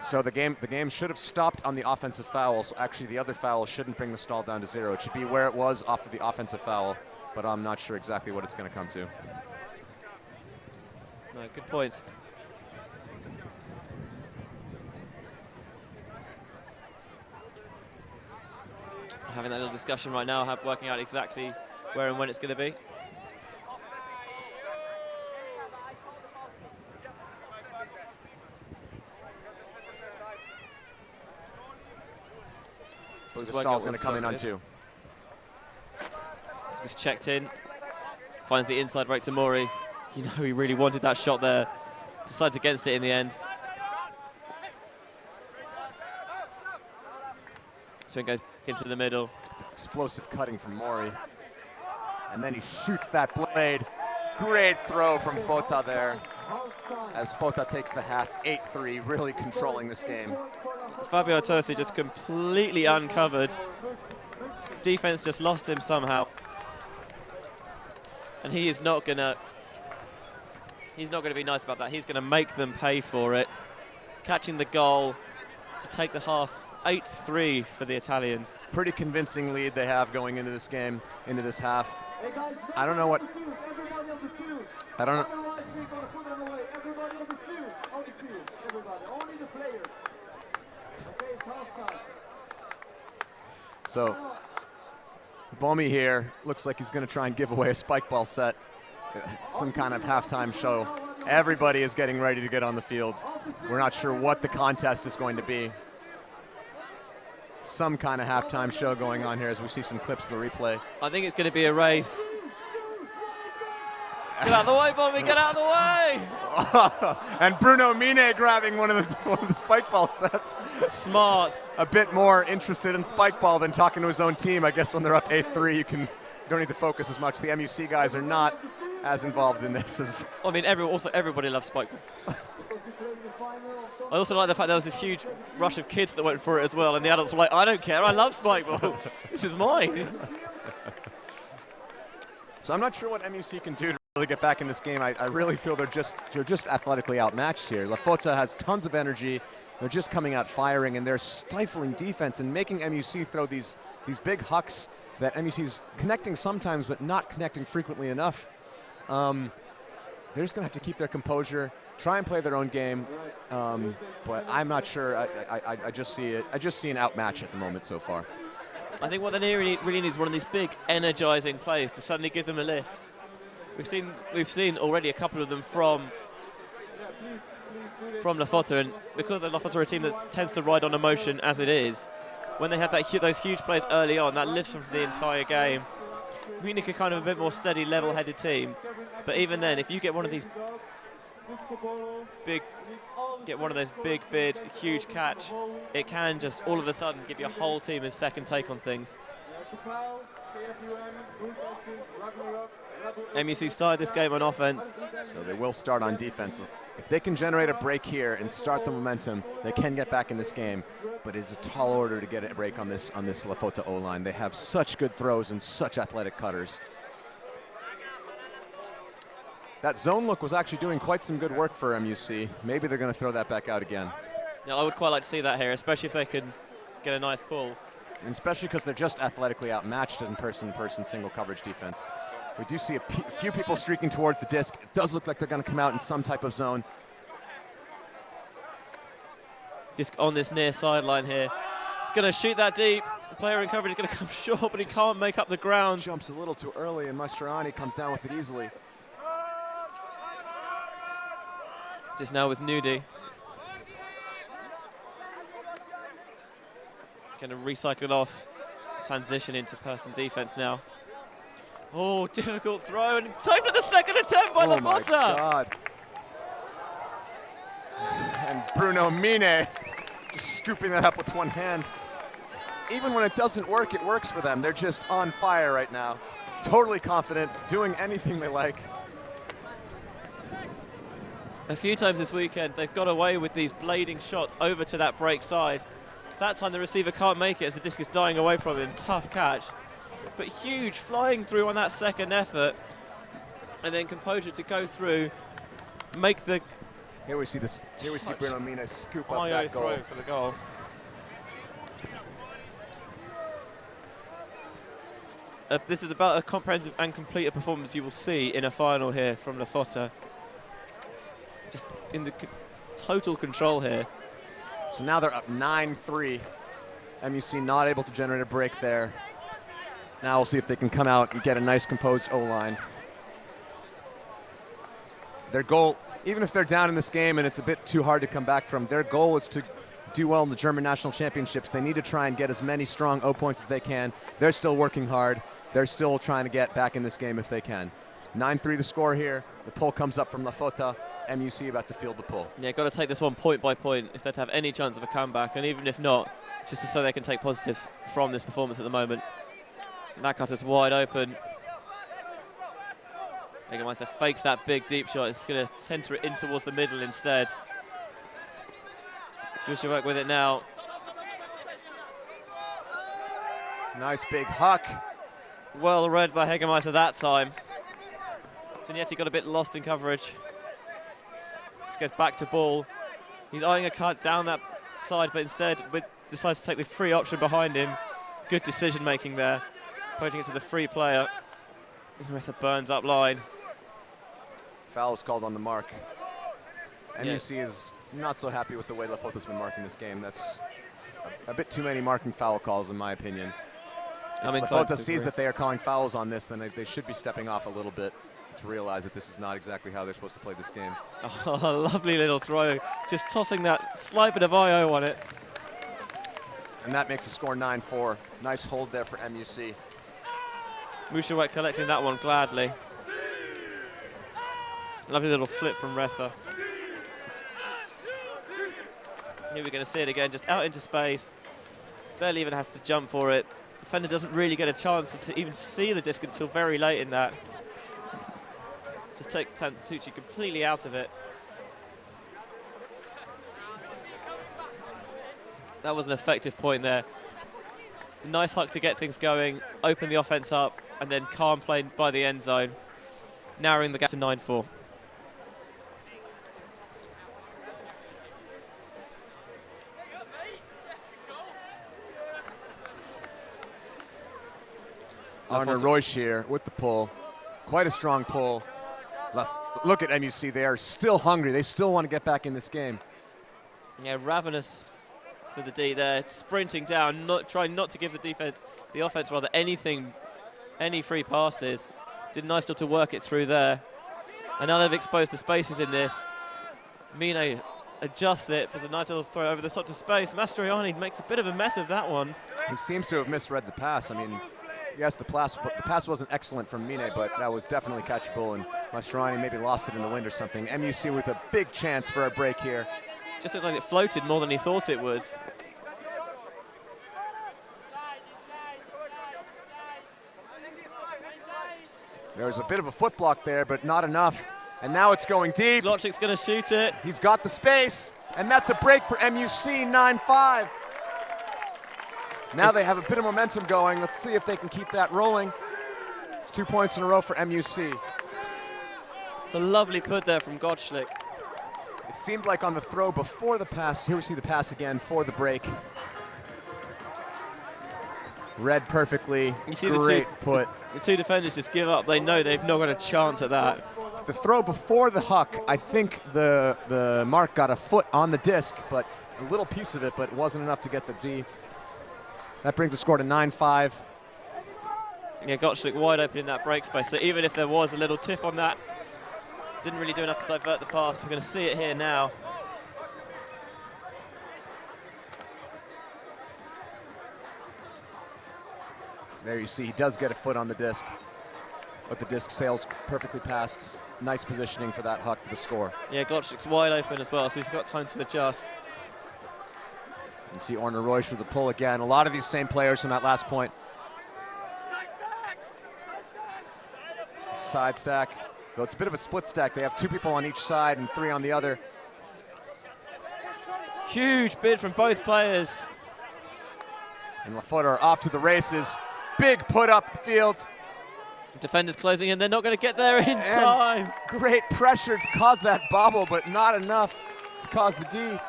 So the game should have stopped on the offensive foul. So actually, the other foul shouldn't bring the stall down to 0. It should be where it was off of the offensive foul, but I'm not sure exactly what it's going to come to. No, good point. Having that little discussion right now, working out exactly where and when it's going to be. The stall's going to come in on 2. It's checked in. Finds the inside right to Mori. You know he really wanted that shot there. Decides against it in the end. So it goes into the middle. Explosive cutting from Mori. And then he shoots that blade. Great throw from Fotta there. As Fotta takes the half, 8-3, really controlling this game. Fabio Tosi just completely uncovered. Defense just lost him somehow. And he is not gonna be nice about that. He's gonna make them pay for it. Catching the goal to take the half. 8-3 for the Italians. Pretty convincing lead they have going into this game, into this half. I don't know what. I don't know. So, Bomi here looks like he's going to try and give away a spike ball set. Some kind of halftime show. Everybody is getting ready to get on the field. We're not sure what the contest is going to be. Some kind of halftime show going on here as we see some clips of the replay. I think it's going to be a race. Get out of the way, Bobby, get out of the way! And Bruno Mine grabbing one of the spike ball sets. Smart. A bit more interested in spike ball than talking to his own team. I guess when they're up 8-3, you don't need to focus as much. The MUC guys are not as involved in this as. I mean, everybody loves spike ball. I also like the fact there was this huge rush of kids that went for it as well, and the adults were like, I don't care, I love spike ball. This is mine. So I'm not sure what MUC can do to really get back in this game. I really feel they're just athletically outmatched here. La Fotta has tons of energy. They're just coming out firing, and they're stifling defense and making MUC throw these big hucks that MUC's connecting sometimes, but not connecting frequently enough. They're just going to have to keep their composure, try and play their own game, but I'm not sure. I just see an outmatch at the moment so far. I think what they really need is one of these big, energizing plays to suddenly give them a lift. We've seen already a couple of them from La Fotta, and because La Fotta are a team that tends to ride on emotion as it is, when they had those huge plays early on, that lifts them for the entire game. Munich are kind of a bit more steady, level-headed team, but even then, if you get one of these big bids, huge catch, it can just all of a sudden give your whole team a second take on things. MUC started this game on offense. So they will start on defense. If they can generate a break here and start the momentum, they can get back in this game. But it's a tall order to get a break on this La Fotta O-line. They have such good throws and such athletic cutters. That zone look was actually doing quite some good work for MUC. Maybe they're going to throw that back out again. Yeah, I would quite like to see that here, especially if they can get a nice call. And especially because they're just athletically outmatched in person-to-person single coverage defense. We do see a few people streaking towards the disc. It does look like they're going to come out in some type of zone. Disc on this near sideline here. He's going to shoot that deep. The player in coverage is going to come short, but he can't make up the ground. Jumps a little too early, and Mastroianni comes down with it easily. Just now with Nudi. Going to recycle it off. Transition into person defense now. Oh, difficult throw, and saved at the second attempt by Oh my Fotta. God. And Bruno Mine just scooping that up with one hand. Even when it doesn't work, it works for them. They're just on fire right now. Totally confident, doing anything they like. A few times this weekend, they've got away with these blading shots over to that break side. That time the receiver can't make it as the disc is dying away from him. Tough catch. But huge flying through on that second effort. And then composure to go through, make the Here we see this. Here we see Bruno Mine scoop up IO that goal. throw for the goal. This is about a comprehensive and complete a performance you will see in a final here from La Fotta. Just in the total control here. So now they're up 9-3. MUC not able to generate a break there. Now we'll see if they can come out and get a nice composed O-line. Their goal, even if they're down in this game and it's a bit too hard to come back from, their goal is to do well in the German National Championships. They need to try and get as many strong O points as they can. They're still working hard. They're still trying to get back in this game if they can. 9-3 the score here. The pull comes up from La Fotta. MUC about to field the pull. Yeah, got to take this one point by point if they're to have any chance of a comeback, and even if not, just so they can take positives from this performance at the moment. That cutter's wide open. Jägermeister fakes that big deep shot. It's going to centre it in towards the middle instead. We should work with it now. Nice big huck. Well read by Jägermeister that time. Giannetti got a bit lost in coverage. Just goes back to ball. He's eyeing a cut down that side, but instead decides to take the free option behind him. Good decision making there. Pointing it to the free player. With a Burns up line. Foul is called on the mark. MUC is not so happy with the way La Fotta's been marking this game. That's a bit too many marking foul calls, in my opinion. If La Fotta sees that they are calling fouls on this, then they should be stepping off a little bit to realize that this is not exactly how they're supposed to play this game. Oh, lovely little throw. Just tossing that slight bit of IO on it. And that makes the score 9-4. Nice hold there for MUC. Mushawek collecting that one gladly. Lovely little flip from Retha. Here we're going to see it again, just out into space. Barely even has to jump for it. Defender doesn't really get a chance to even see the disc until very late in that. Just take Tantucci completely out of it. That was an effective point there. Nice huck to get things going, open the offense up, and then calm play by the end zone, narrowing the gap to 9-4. Arne Roysch here with the pull. Quite a strong pull. Look at MUC, they are still hungry. They still want to get back in this game. Yeah, ravenous with the D there, sprinting down, trying not to give the offense rather, any free passes. Did a nice job to work it through there. And now they've exposed the spaces in this. Mine adjusts it, puts a nice little throw over the top to space. Mastroianni makes a bit of a mess of that one. He seems to have misread the pass. I mean, yes, the pass wasn't excellent from Mine, but that was definitely catchable, and Mastroianni maybe lost it in the wind or something. MUC with a big chance for a break here. Just looked like it floated more than he thought it would. There was a bit of a foot block there, but not enough. And now it's going deep. Glotchik's going to shoot it. He's got the space, and that's a break for MUC, 9-5. Now they have a bit of momentum going. Let's see if they can keep that rolling. It's 2 points in a row for MUC. It's a lovely put there from Gottschalk. It seemed like on the throw before the pass. Here we see the pass again for the break. Read perfectly. You see great put. The two defenders just give up. They know they've not got a chance at that. The throw before the huck, I think the mark got a foot on the disc, but a little piece of it, but it wasn't enough to get the D. That brings the score to 9-5. Yeah, Gottschalk wide open in that break space. So even if there was a little tip on that, didn't really do enough to divert the pass. We're going to see it here now. There you see he does get a foot on the disc, but the disc sails perfectly past. Nice positioning for that huck for the score. Yeah, Gottschalk's wide open as well, so he's got time to adjust. You see Orner Royce for the pull again. A lot of these same players from that last point. Side stack, though it's a bit of a split stack. They have 2 people on each side and 3 on the other. Huge bid from both players. And Fotta are off to the races. Big put up the field. Defenders closing in, they're not going to get there in time. Great pressure to cause that bobble, but not enough to cause the D.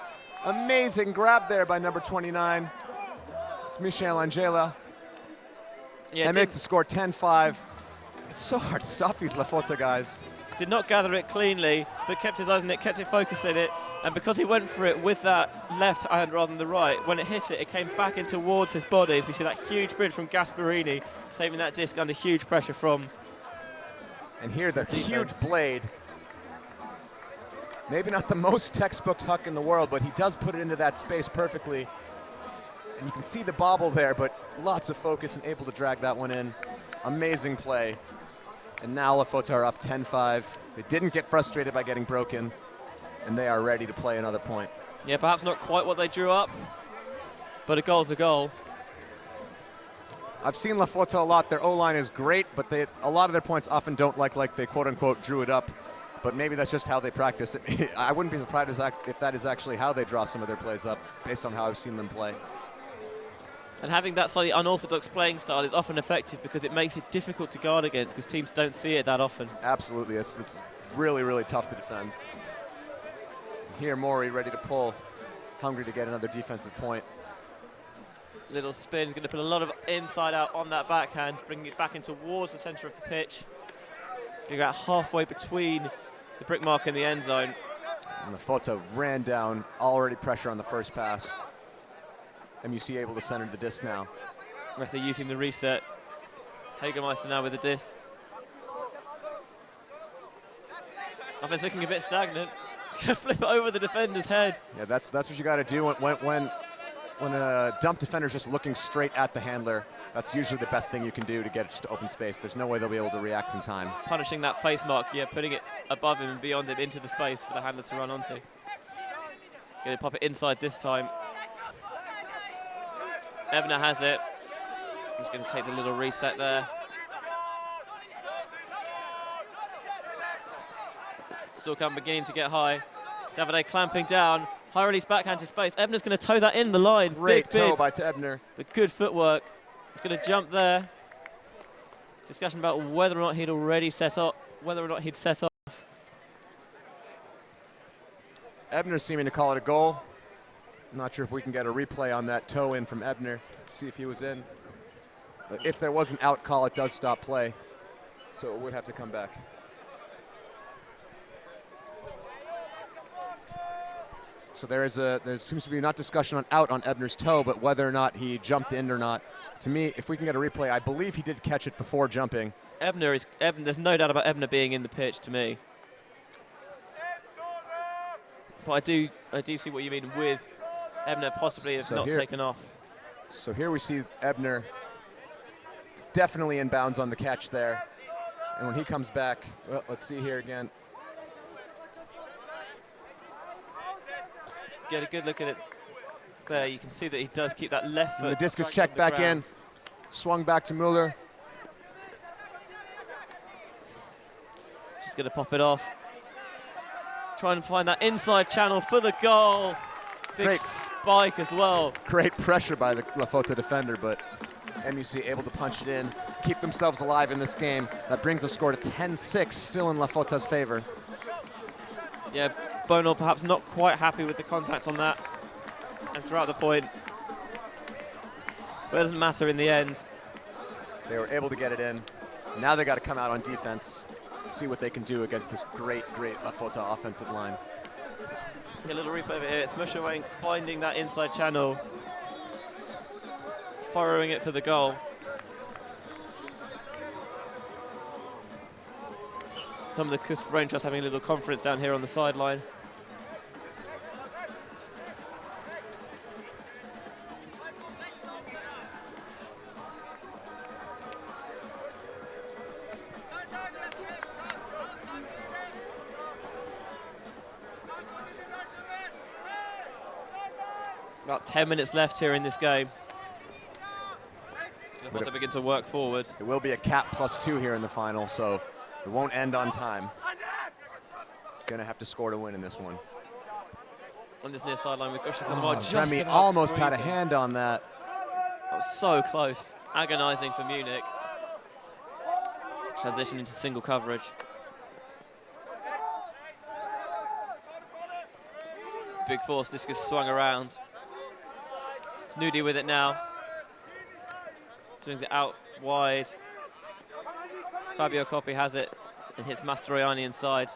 Amazing grab there by number 29. It's Michel Angela. Yeah, they make the score 10-5. It's so hard to stop these Fotta guys. Did not gather it cleanly, but kept his eyes on it, kept it focused in it, and because he went for it with that left hand rather than the right, when it hit it, it came back in towards his body. As we see that huge bridge from Gasparini, saving that disc under huge pressure from. And here the huge blade. Maybe not the most textbook huck in the world, but he does put it into that space perfectly. And you can see the bobble there, but lots of focus and able to drag that one in. Amazing play. And now Fotta are up 10-5. They didn't get frustrated by getting broken, and they are ready to play another point. Yeah, perhaps not quite what they drew up, but a goal's a goal. I've seen Fotta a lot. Their O-line is great, but a lot of their points often don't like they quote-unquote drew it up. But maybe that's just how they practice it. I wouldn't be surprised if that is actually how they draw some of their plays up, based on how I've seen them play. And having that slightly unorthodox playing style is often effective because it makes it difficult to guard against because teams don't see it that often. Absolutely, it's really, really tough to defend. Here Mori ready to pull, hungry to get another defensive point. Little spin, going to put a lot of inside out on that backhand, bringing it back in towards the centre of the pitch. You're about halfway between the brick mark and the end zone. And Fotta ran down, already pressure on the first pass. MUC able to center the disc now. Referee using the reset. Hagemeister now with the disc. Offense looking a bit stagnant. He's going to flip it over the defender's head. Yeah, that's what you got to do when a dump defender's just looking straight at the handler. That's usually the best thing you can do to get it to open space. There's no way they'll be able to react in time. Punishing that face mark, yeah, putting it above him and beyond him into the space for the handler to run onto. Going to pop it inside this time. Ebner has it. He's going to take the little reset there. Stalkham beginning to get high. Davide clamping down. High release backhand to space. Ebner's going to toe that in the line. Great Big toe bid. by Ebner. But good footwork. He's going to jump there. Discussion about whether or not he'd already set up, whether or not he'd set off. Ebner seeming to call it a goal. I'm not sure if we can get a replay on that toe in from Ebner, see if he was in. But if there was an out call, it does stop play, so it would have to come back. So there seems to be not discussion on out on Ebner's toe, but whether or not he jumped in or not. To me, if we can get a replay, I believe he did catch it before jumping. Ebner, there's no doubt about Ebner being in the pitch to me. But I do see what you mean with Ebner possibly have not taken off. So here we see Ebner definitely in bounds on the catch there. And when he comes back, well, let's see here again. Get a good look at it there. You can see that he does keep that left foot. And the disc is checked back in. Swung back to Mueller. Just going to pop it off. Trying to find that inside channel for the goal. Big Great spike as well. Great pressure by the La Fotta defender, but MUC able to punch it in, keep themselves alive in this game. That brings the score to 10-6, still in La Fotta's favor. Yeah, Bono perhaps not quite happy with the contact on that and throughout the point. But it doesn't matter in the end. They were able to get it in. Now they got to come out on defense, see what they can do against this great La Fotta offensive line. A little replay of it here. It's Mushawang finding that inside channel, furrowing it for the goal. Some of the CUSB brain trust having a little conference down here on the sideline. About 10 minutes left here in this game. Once they begin to work forward. It will be a cap +2 here in the final, so it won't end on time. Gonna have to score to win in this one. On this near sideline with Gusha Remy almost had a hand on that. That was so close. Agonizing for Munich. Transition into single coverage. Big force discus swung around. Nudi with it now. Doing it out wide. Fabio Coppi has it and hits Mastroianni inside.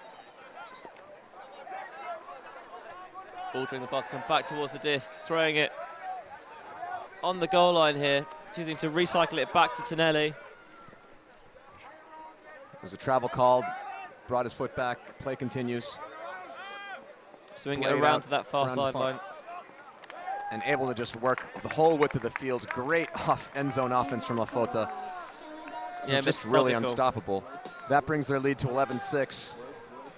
Altering the path to come back towards the disc, throwing it on the goal line here, choosing to recycle it back to Tonelli. There's a travel called, brought his foot back, play continues. Swinging it around to that far sideline. And able to just work the whole width of the field. Great end zone offense from La Fotta. Yeah, just really unstoppable. That brings their lead to 11-6.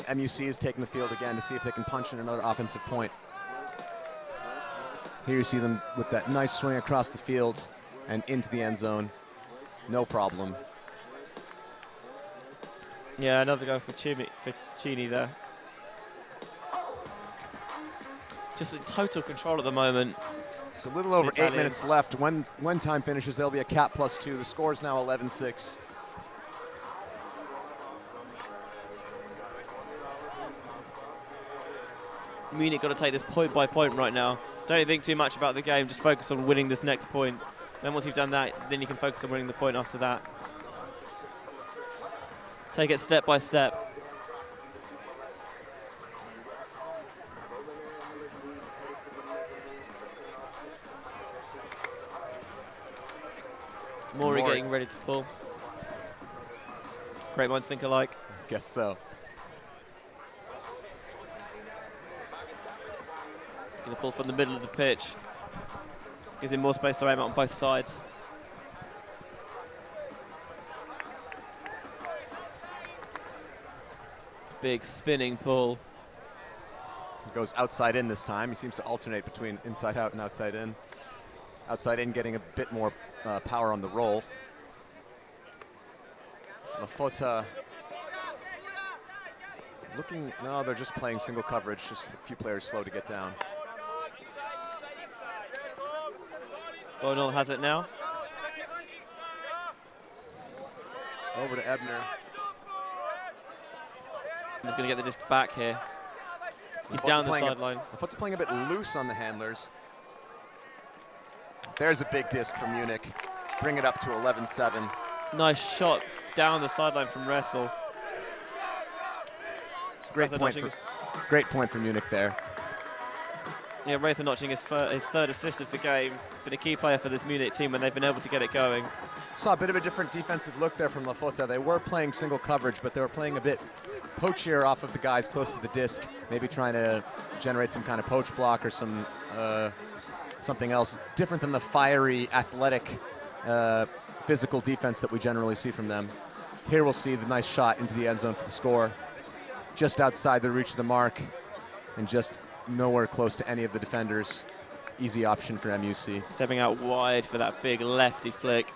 MUC is taking the field again to see if they can punch in another offensive point. Here you see them with that nice swing across the field and into the end zone. No problem. Yeah, another go for Chini there. Just in total control at the moment. It's a little over 8 minutes left. When time finishes, there'll be a cap +2. The score is now 11-6. Munich got to take this point by point right now. Don't think too much about the game, just focus on winning this next point. Then once you've done that, then you can focus on winning the point after that. Take it step by step. Mori getting ready to pull. Great minds think alike. Guess so. Gonna pull from the middle of the pitch. Gives him more space to aim at on both sides. Big spinning pull. Goes outside in this time. He seems to alternate between inside out and outside in. Outside in getting a bit more power on the roll. La Fotta looking, no, they're just playing single coverage, just a few players slow to get down. Bonal has it now. Over to Ebner. He's going to get the disc back here. Down the sideline. La Fotta's playing a bit loose on the handlers. There's a big disc from Munich. Bring it up to 11-7. Nice shot down the sideline from Rethel. Great point for Munich there. Yeah, Rethel notching his third assist of the game. He's been a key player for this Munich team when they've been able to get it going. Saw a bit of a different defensive look there from La Fotta. They were playing single coverage, but they were playing a bit poachier off of the guys close to the disc, maybe trying to generate some kind of poach block or some something else different than the fiery, athletic, physical defense that we generally see from them. Here we'll see the nice shot into the end zone for the score. Just outside the reach of the mark and just nowhere close to any of the defenders. Easy option for MUC. Stepping out wide for that big lefty flick.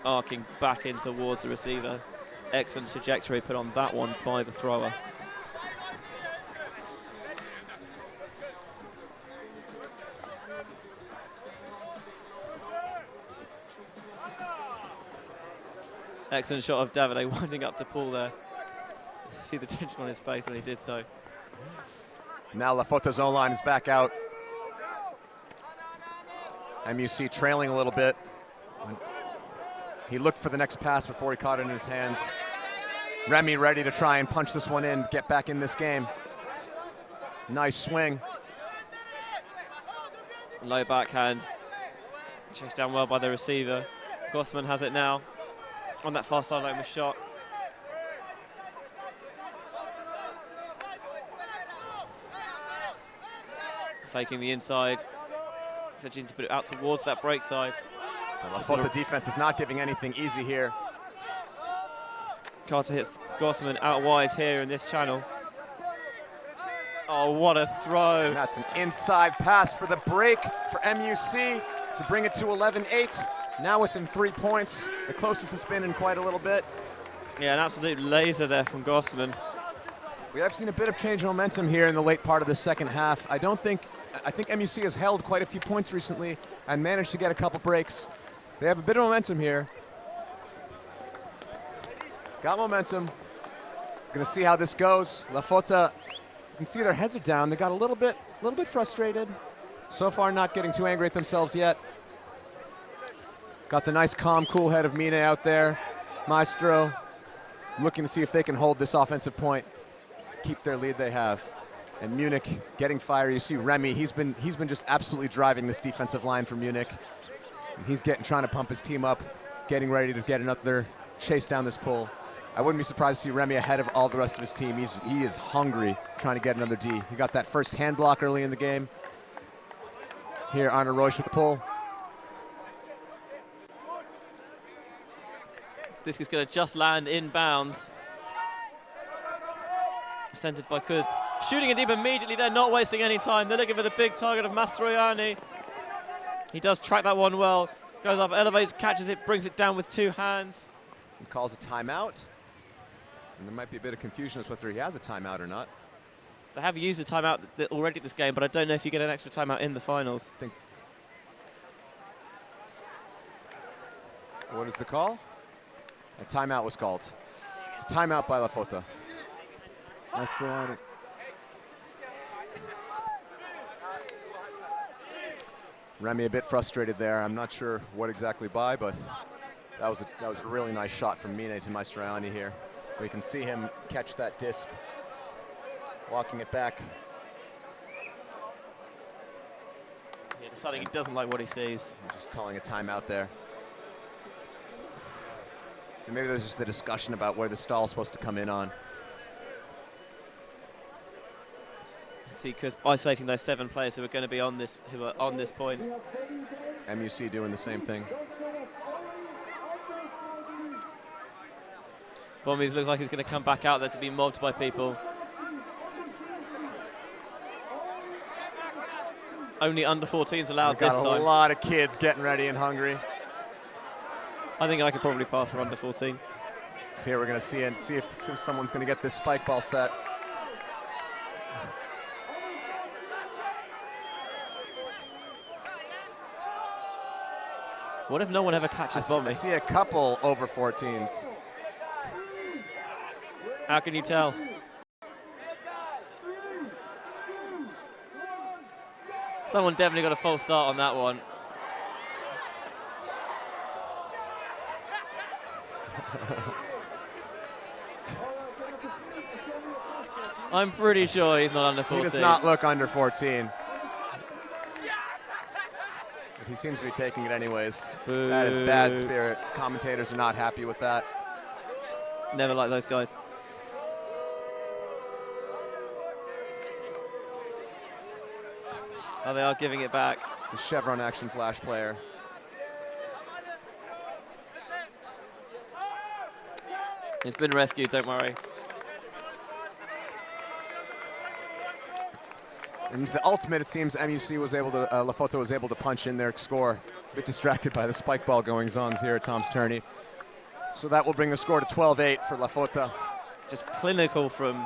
Arcing back in towards the receiver. Excellent trajectory put on that one by the thrower. Excellent shot of Davide winding up to Paul there. See the tension on his face when he did so. Now Fotta's own line is back out. MUC trailing a little bit. He looked for the next pass before he caught it in his hands. Remy ready to try and punch this one in, get back in this game. Nice swing. Low backhand. Chased down well by the receiver. Gossman has it now on that far sideline with Shock. Faking the inside. Edging to put it out towards that break side. The defense is not giving anything easy here. Carter hits Gossman out wide here in this channel. Oh, what a throw. And that's an inside pass for the break for MUC to bring it to 11-8. Now within 3 points, the closest it's been in quite a little bit. Yeah, an absolute laser there from Gossman. We have seen a bit of change in momentum here in the late part of the second half. I think MUC has held quite a few points recently and managed to get a couple breaks. They have a bit of momentum here. Got momentum. Gonna see how this goes. Fotta, you can see their heads are down. They got a little bit frustrated. So far not getting too angry at themselves yet. Got the nice calm, cool head of Mine out there. Maestro looking to see if they can hold this offensive point, keep their lead they have. And Munich getting fire. You see Remy, he's been just absolutely driving this defensive line for Munich. And he's trying to pump his team up, getting ready to get another chase down this pull. I wouldn't be surprised to see Remy ahead of all the rest of his team. He is hungry trying to get another D. He got that first hand block early in the game. Here, Arne Roche with the pull. This is going to just land in bounds. Centered by CUSB. Shooting it deep immediately there, not wasting any time. They're looking for the big target of Mastroianni. He does track that one well. Goes up, elevates, catches it, brings it down with two hands. He calls a timeout. And there might be a bit of confusion as to whether he has a timeout or not. They have used a timeout already this game, but I don't know if you get an extra timeout in the finals. What is the call? A timeout was called. It's a timeout by Fotta. Mastroianni. Remy a bit frustrated there. I'm not sure what exactly by, but that was a really nice shot from Mine to Mastroianni here. We can see him catch that disc, walking it back. Yeah, deciding he doesn't like what he sees. Just calling a timeout there. And maybe there's just the discussion about where the stall is supposed to come in on. See, because isolating those 7 players who are going to be on this, point. MUC doing the same thing. Bombies looks like he's going to come back out there to be mobbed by people. Only under 14s allowed this time. Got a lot of kids getting ready and hungry. I think I could probably pass for under 14. So here we're going to see if someone's going to get this spike ball set. What if no one ever catches Bombi? I see a couple over 14s. How can you tell? Someone definitely got a false start on that one. I'm pretty sure he's not under 14. He does not look under 14. But he seems to be taking it anyways. Boo. That is bad spirit. Commentators are not happy with that. Never like those guys. Oh, they are giving it back. It's a Chevron action flash player. He's been rescued, don't worry. And the ultimate, it seems, MUC was able to, Fotta was able to punch in their score. A bit distracted by the spike ball goings-on here at Tom's Tourney. So that will bring the score to 12-8 for La Fotta. Just clinical from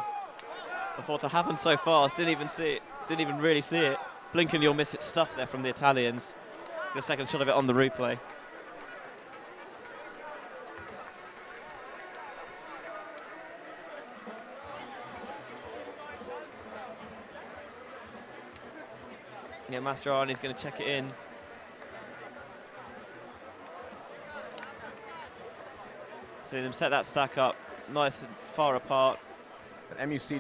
Fotta. Happened so fast, didn't even see it, didn't even really see it. Blink and you'll miss it stuff there from the Italians. The second shot of it on the replay. Yeah, Mastroianni's going to check it in. See them set that stack up nice and far apart. But MUC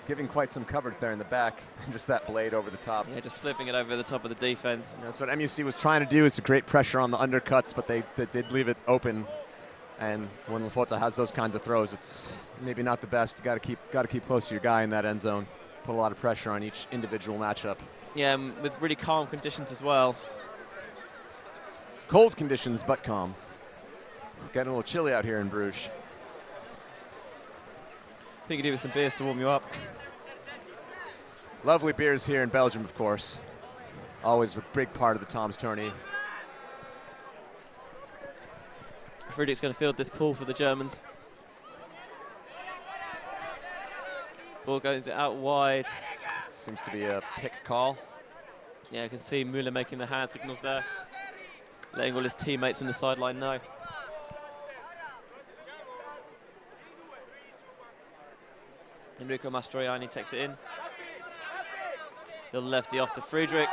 giving quite some coverage there in the back. Just that blade over the top. Yeah, just flipping it over the top of the defense. That's what MUC was trying to do, is to create pressure on the undercuts, but they did leave it open. And when La Fotta has those kinds of throws, it's maybe not the best. You got to keep close to your guy in that end zone. Put a lot of pressure on each individual matchup. Yeah, with really calm conditions as well. Cold conditions, but calm. Getting a little chilly out here in Bruges. I think you do with some beers to warm you up. Lovely beers here in Belgium, of course. Always a big part of the Tom's Tourney. Friedrich's going to field this pool for the Germans. Ball goes out wide. Seems to be a pick call. Yeah, I can see Müller making the hand signals there, letting all his teammates in the sideline know. Enrico Mastroianni takes it in. Little lefty off to Friedrich.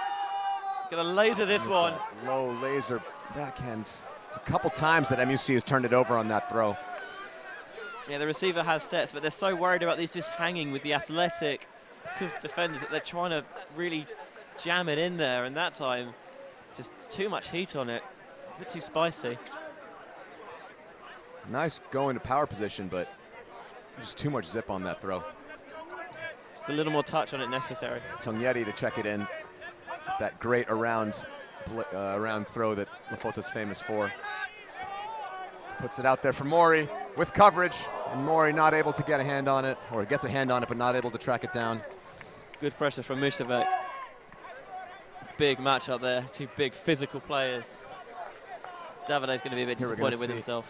Gonna laser this one. Low laser backhand. It's a couple times that MUC has turned it over on that throw. Yeah, the receiver has steps, but they're so worried about these just hanging with the athletic CUSB defenders that they're trying to really jam it in there, and that time, just too much heat on it. A bit too spicy. Nice go into power position, but just too much zip on that throw. Just a little more touch on it necessary. Tourney to check it in. That great around throw that La Fotta's famous for. Puts it out there for Mori with coverage, and Mori not able to get a hand on it, or gets a hand on it but not able to track it down. Good pressure from Mushevek. Big match up there, two big physical players. Davide's going to be a bit disappointed with himself.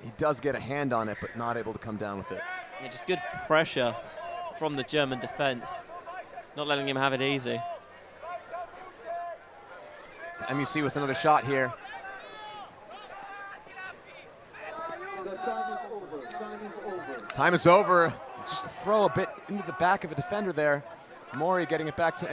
He does get a hand on it, but not able to come down with it. Yeah, just good pressure from the German defense, not letting him have it easy. MUC with another shot here. Time is over. It's just a throw a bit into the back of a defender there. Mori getting it back to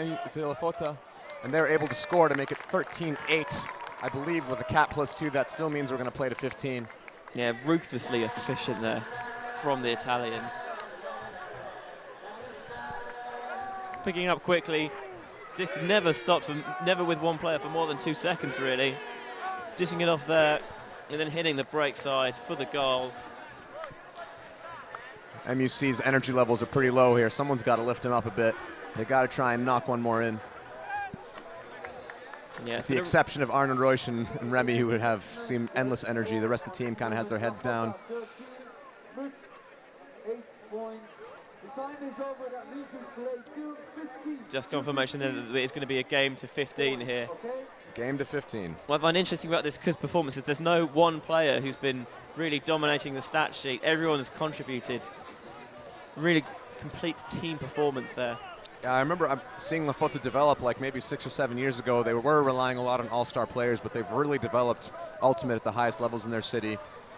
La Fotta, and they're able to score to make it 13-8. I believe with a cap +2, that still means we're going to play to 15. Yeah, ruthlessly efficient there from the Italians. Picking up quickly. Dick never stops, never with one player for more than 2 seconds, really. Dishing it off there, and then hitting the break side for the goal. MUC's energy levels are pretty low here. Someone's got to lift him up a bit. They got to try and knock one more in. Yeah, with the exception of Arnold Reusch and Remy, who would have seemed endless energy. The rest of the team kind of has their heads down. 8 points. The time is over. That means we play to 15. Just confirmation that it's going to be a game to 15 here. Okay. Game to 15. What I find interesting about this CUSB performance is there's no one player who's been really dominating the stat sheet. Everyone has contributed. Really complete team performance there. Yeah, I remember seeing La Fotta develop like maybe 6 or 7 years ago. They were relying a lot on all-star players, but they've really developed ultimate at the highest levels in their city,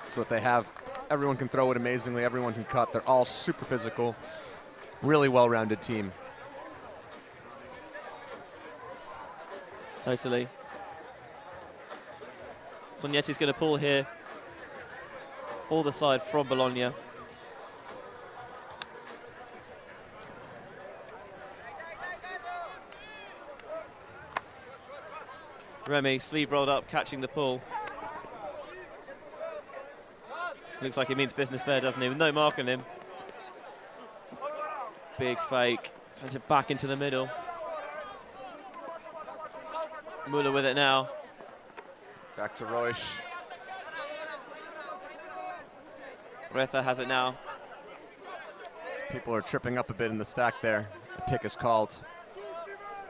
so that they have, everyone can throw it amazingly, everyone can cut. They're all super physical, really well-rounded team. Totally. Tognetti's going to pull here. All the side from Bologna. Remy, sleeve rolled up, catching the pull. Looks like he means business there, doesn't he? With no mark on him. Big fake. Sent it back into the middle. Müller with it now. Back to Reusch. Retha has it now. People are tripping up a bit in the stack there. The pick is called.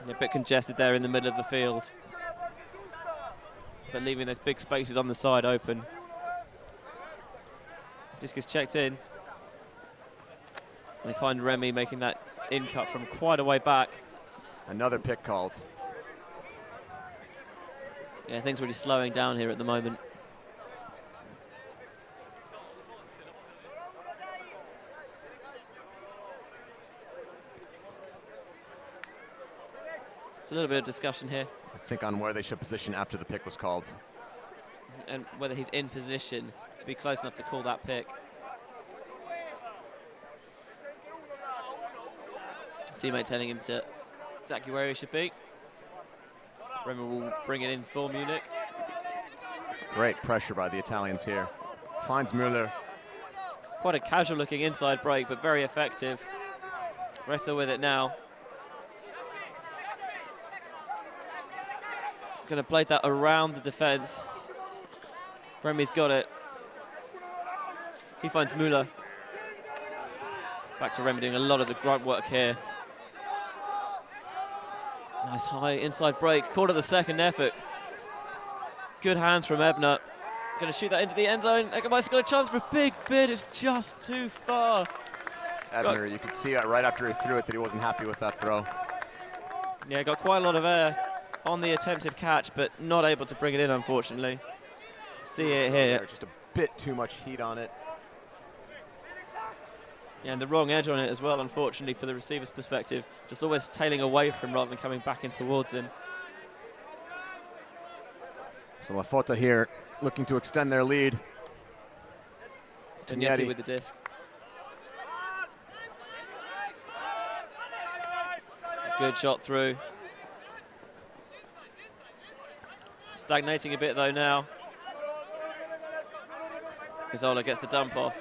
A bit congested there in the middle of the field, but leaving those big spaces on the side open. Disc is checked in. They find Remy making that in cut from quite a way back. Another pick called. Yeah, things really slowing down here at the moment. It's a little bit of discussion here. I think on where they should position after the pick was called. And whether he's in position to be close enough to call that pick. Teammate telling him to exactly where he should be. Remy will bring it in for Munich. Great pressure by the Italians here. Finds Müller. Quite a casual looking inside break, but very effective. Rether with it now. Going to blade that around the defense. Remy's got it. He finds Müller. Back to Remy doing a lot of the grunt work here. Nice high inside break. Caught at the second effort. Good hands from Ebner. Going to shoot that into the end zone. Eggermeister's got a chance for a big bid. It's just too far. Ebner, you could see right after he threw it that he wasn't happy with that throw. Yeah, got quite a lot of air on the attempted catch, but not able to bring it in, unfortunately. See it here. Just a bit too much heat on it. Yeah, and the wrong edge on it as well, unfortunately, for the receiver's perspective. Just always tailing away from him rather than coming back in towards him. So Fotta here looking to extend their lead. Tourney with the disc. Good shot through. Stagnating a bit though now. Gazzola gets the dump off.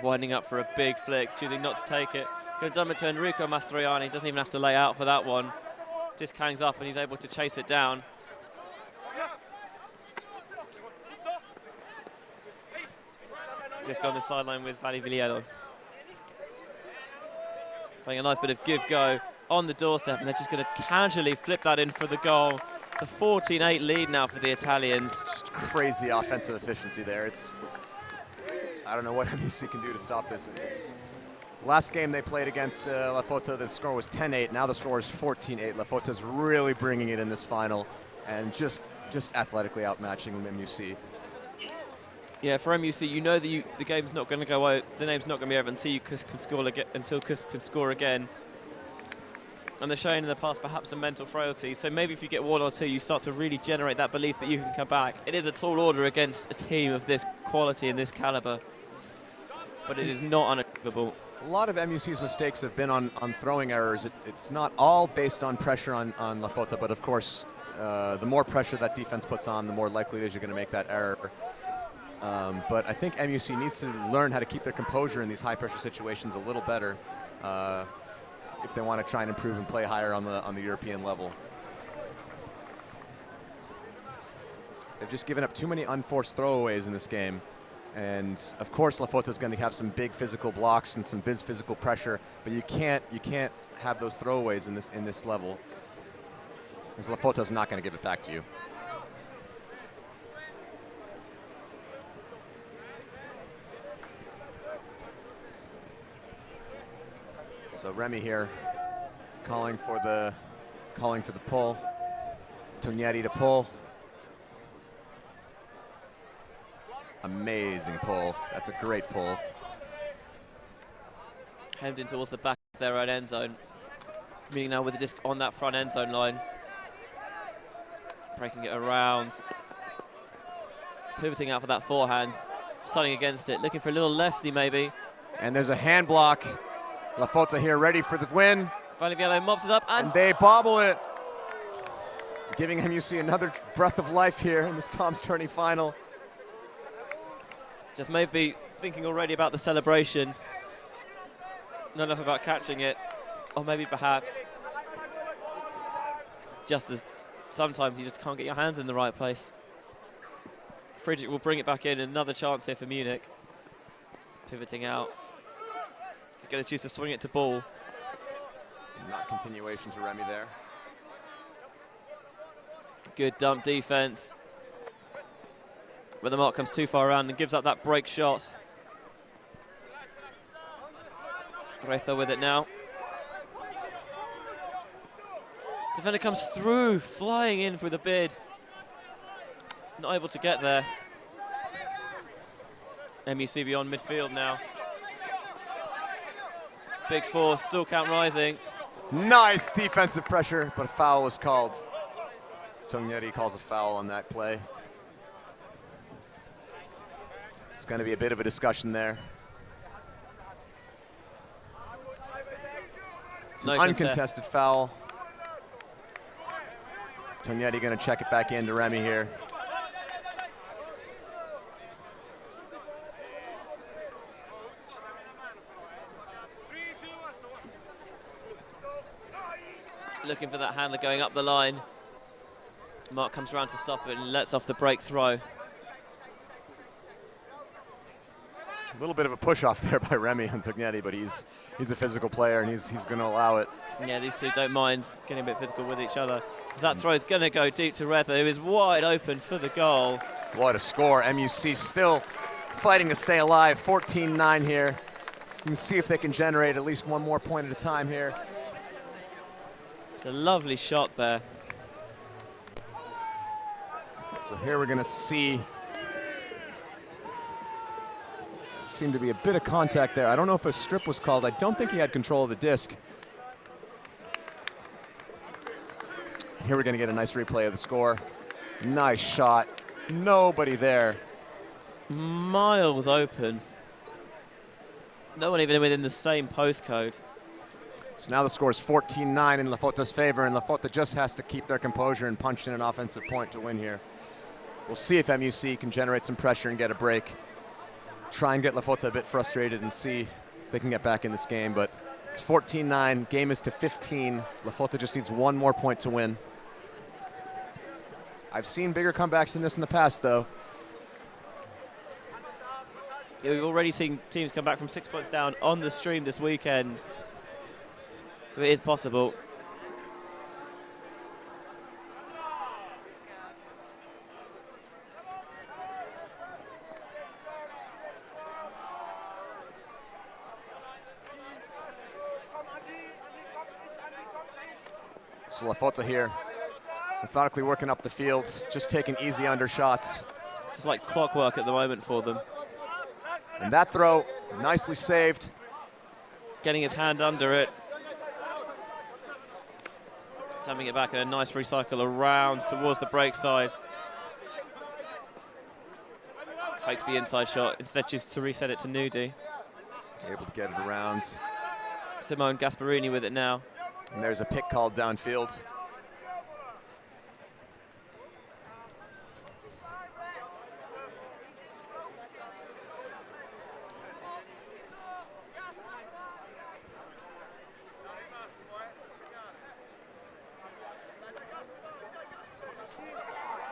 Winding up for a big flick, choosing not to take it. Going to dump it to Enrico Mastroianni. Doesn't even have to lay out for that one. Disc hangs up and he's able to chase it down. Just on the sideline with Vali Villero. Playing a nice bit of give-go on the doorstep, and they're just going to casually flip that in for the goal. It's a 14-8 lead now for the Italians. Just crazy offensive efficiency there. I don't know what MUC can do to stop this. Last game they played against La Fotta, the score was 10-8. Now the score is 14-8. La Fotta's really bringing it in this final and just athletically outmatching MUC. Yeah, for MUC, you know the game's not going to go out. The name's not going to be over until CUSB can score again. And they're showing in the past perhaps some mental frailty. So maybe if you get one or two, you start to really generate that belief that you can come back. It is a tall order against a team of this quality and this caliber, but it is not unachievable. A lot of MUC's mistakes have been on throwing errors. It's not all based on pressure on La Fotta, but of course, the more pressure that defense puts on, the more likely it is you're going to make that error. But I think MUC needs to learn how to keep their composure in these high-pressure situations a little better if they want to try and improve and play higher on the European level. They've just given up too many unforced throwaways in this game. And of course, La Fotta is going to have some big physical blocks and some big physical pressure, but you can't have those throwaways in this level, because La Fotta is not going to give it back to you. So Remy here, calling for the pull. Tourney to pull. Amazing pull. That's a great pull. Hemmed in towards the back of their own end zone. Meeting now with the disc on that front end zone line. Breaking it around. Pivoting out for that forehand. Starting against it. Looking for a little lefty maybe. And there's a hand block. La Fotta here ready for the win. Valiviello mops it up and they bobble it. Giving MUC another breath of life here in this Tom's Tourney final. Just maybe thinking already about the celebration. Not enough about catching it. Or maybe perhaps just as sometimes you just can't get your hands in the right place. Friedrich will bring it back in. Another chance here for Munich. Pivoting out. He's going to choose to swing it to ball. Not continuation to Remy there. Good dump defense. But the mark comes too far around and gives up that break shot. Retha with it now. Defender comes through, flying in for the bid. Not able to get there. MUC beyond midfield now. Big force, still count rising. Nice defensive pressure, but a foul was called. Tourney calls a foul on that play. It's going to be a bit of a discussion there. It's an uncontested foul. Tourney going to check it back into Remy here. Looking for that handler going up the line. Mark comes around to stop it and lets off the break throw. A little bit of a push off there by Remy on Tourney, but he's a physical player and he's going to allow it. Yeah, these two don't mind getting a bit physical with each other. That throw is going to go deep to Retha, who is wide open for the goal. What a score. MUC still fighting to stay alive. 14-9 here. You can see if they can generate at least one more point at a time here. It's a lovely shot there. So here we're going to see, seemed to be a bit of contact there. I don't know if a strip was called. I don't think he had control of the disc. Here we're going to get a nice replay of the score. Nice shot. Nobody there. Miles open. No one even within the same postcode. So now the score is 14-9 in Fotta's favor, and Fotta just has to keep their composure and punch in an offensive point to win here. We'll see if MUC can generate some pressure and get a break. Try and get Fotta a bit frustrated and see if they can get back in this game, but it's 14-9, game is to 15. Fotta just needs one more point to win. I've seen bigger comebacks than this in the past, though. Yeah, we've already seen teams come back from 6 points down on the stream this weekend. So it is possible. So Fotta here, methodically working up the field, just taking easy undershots. Just like clockwork at the moment for them. And that throw, nicely saved. Getting his hand under it. Tapping it back and a nice recycle around towards the break side. Fakes the inside shot, instead chooses to reset it to Nudi. Able to get it around. Simone Gasparini with it now. And there's a pick called downfield.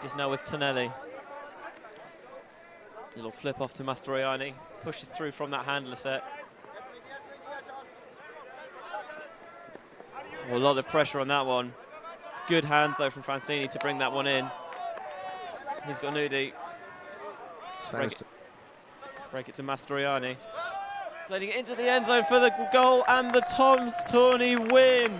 Just now with Tonelli. Little flip off to Mastroianni. Pushes through from that handler set. Oh, a lot of pressure on that one. Good hands though from Francini to bring that one in. He's got Nudi. Break it to Mastroianni. Playing it into the end zone for the goal and the Tourney win.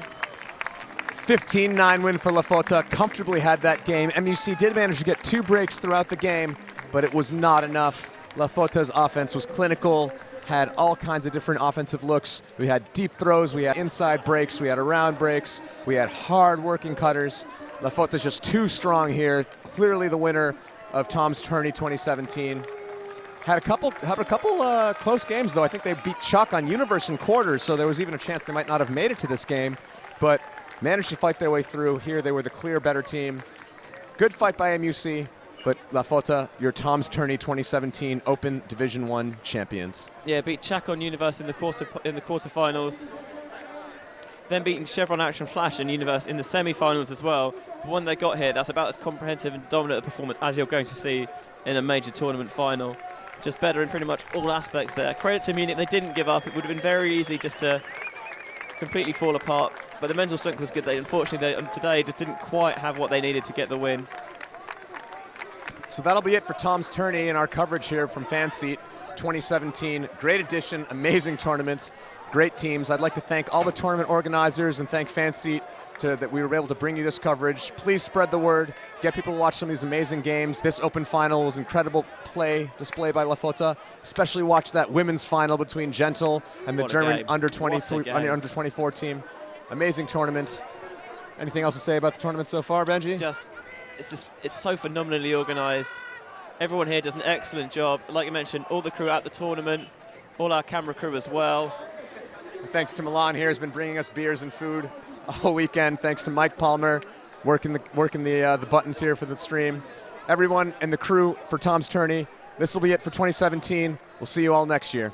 15-9 win for Fotta. Comfortably had that game. MUC did manage to get 2 breaks throughout the game, but it was not enough. Fotta's offense was clinical, had all kinds of different offensive looks. We had deep throws, we had inside breaks, we had around breaks, we had hard working cutters. Fotta's just too strong here. Clearly the winner of Tom's Tourney 2017. Had a couple close games though. I think they beat Chuck on Universe in quarters, so there was even a chance they might not have made it to this game, but managed to fight their way through. Here they were the clear better team. Good fight by MUC, but Fotta, your Tom's Tourney 2017 Open Division 1 champions. Yeah, beat Chacon Universe in the quarterfinals. Then beating Chevron Action Flash and Universe in the semi-finals as well. The one they got here, that's about as comprehensive and dominant a performance as you're going to see in a major tournament final. Just better in pretty much all aspects there. Credit to Munich, they didn't give up. It would have been very easy just to completely fall apart. But the mental strength was good. Unfortunately, today just didn't quite have what they needed to get the win. So that'll be it for Tom's Tourney and our coverage here from Fan Seat 2017. Great edition, amazing tournaments. great teams. I'd like to thank all the tournament organizers and thank Fanseat that we were able to bring you this coverage. Please spread the word. Get people to watch some of these amazing games. This open final was incredible display by La Fotta. Especially watch that women's final between Gentle and the German under 24 team. Amazing tournament. Anything else to say about the tournament so far, Benji? It's so phenomenally organized. Everyone here does an excellent job. Like you mentioned, all the crew at the tournament, all our camera crew as well. And thanks to Milan here, who's been bringing us beers and food all weekend. Thanks to Mike Palmer, working the buttons here for the stream. Everyone and the crew for Tom's Tourney. This will be it for 2017. We'll see you all next year.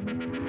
You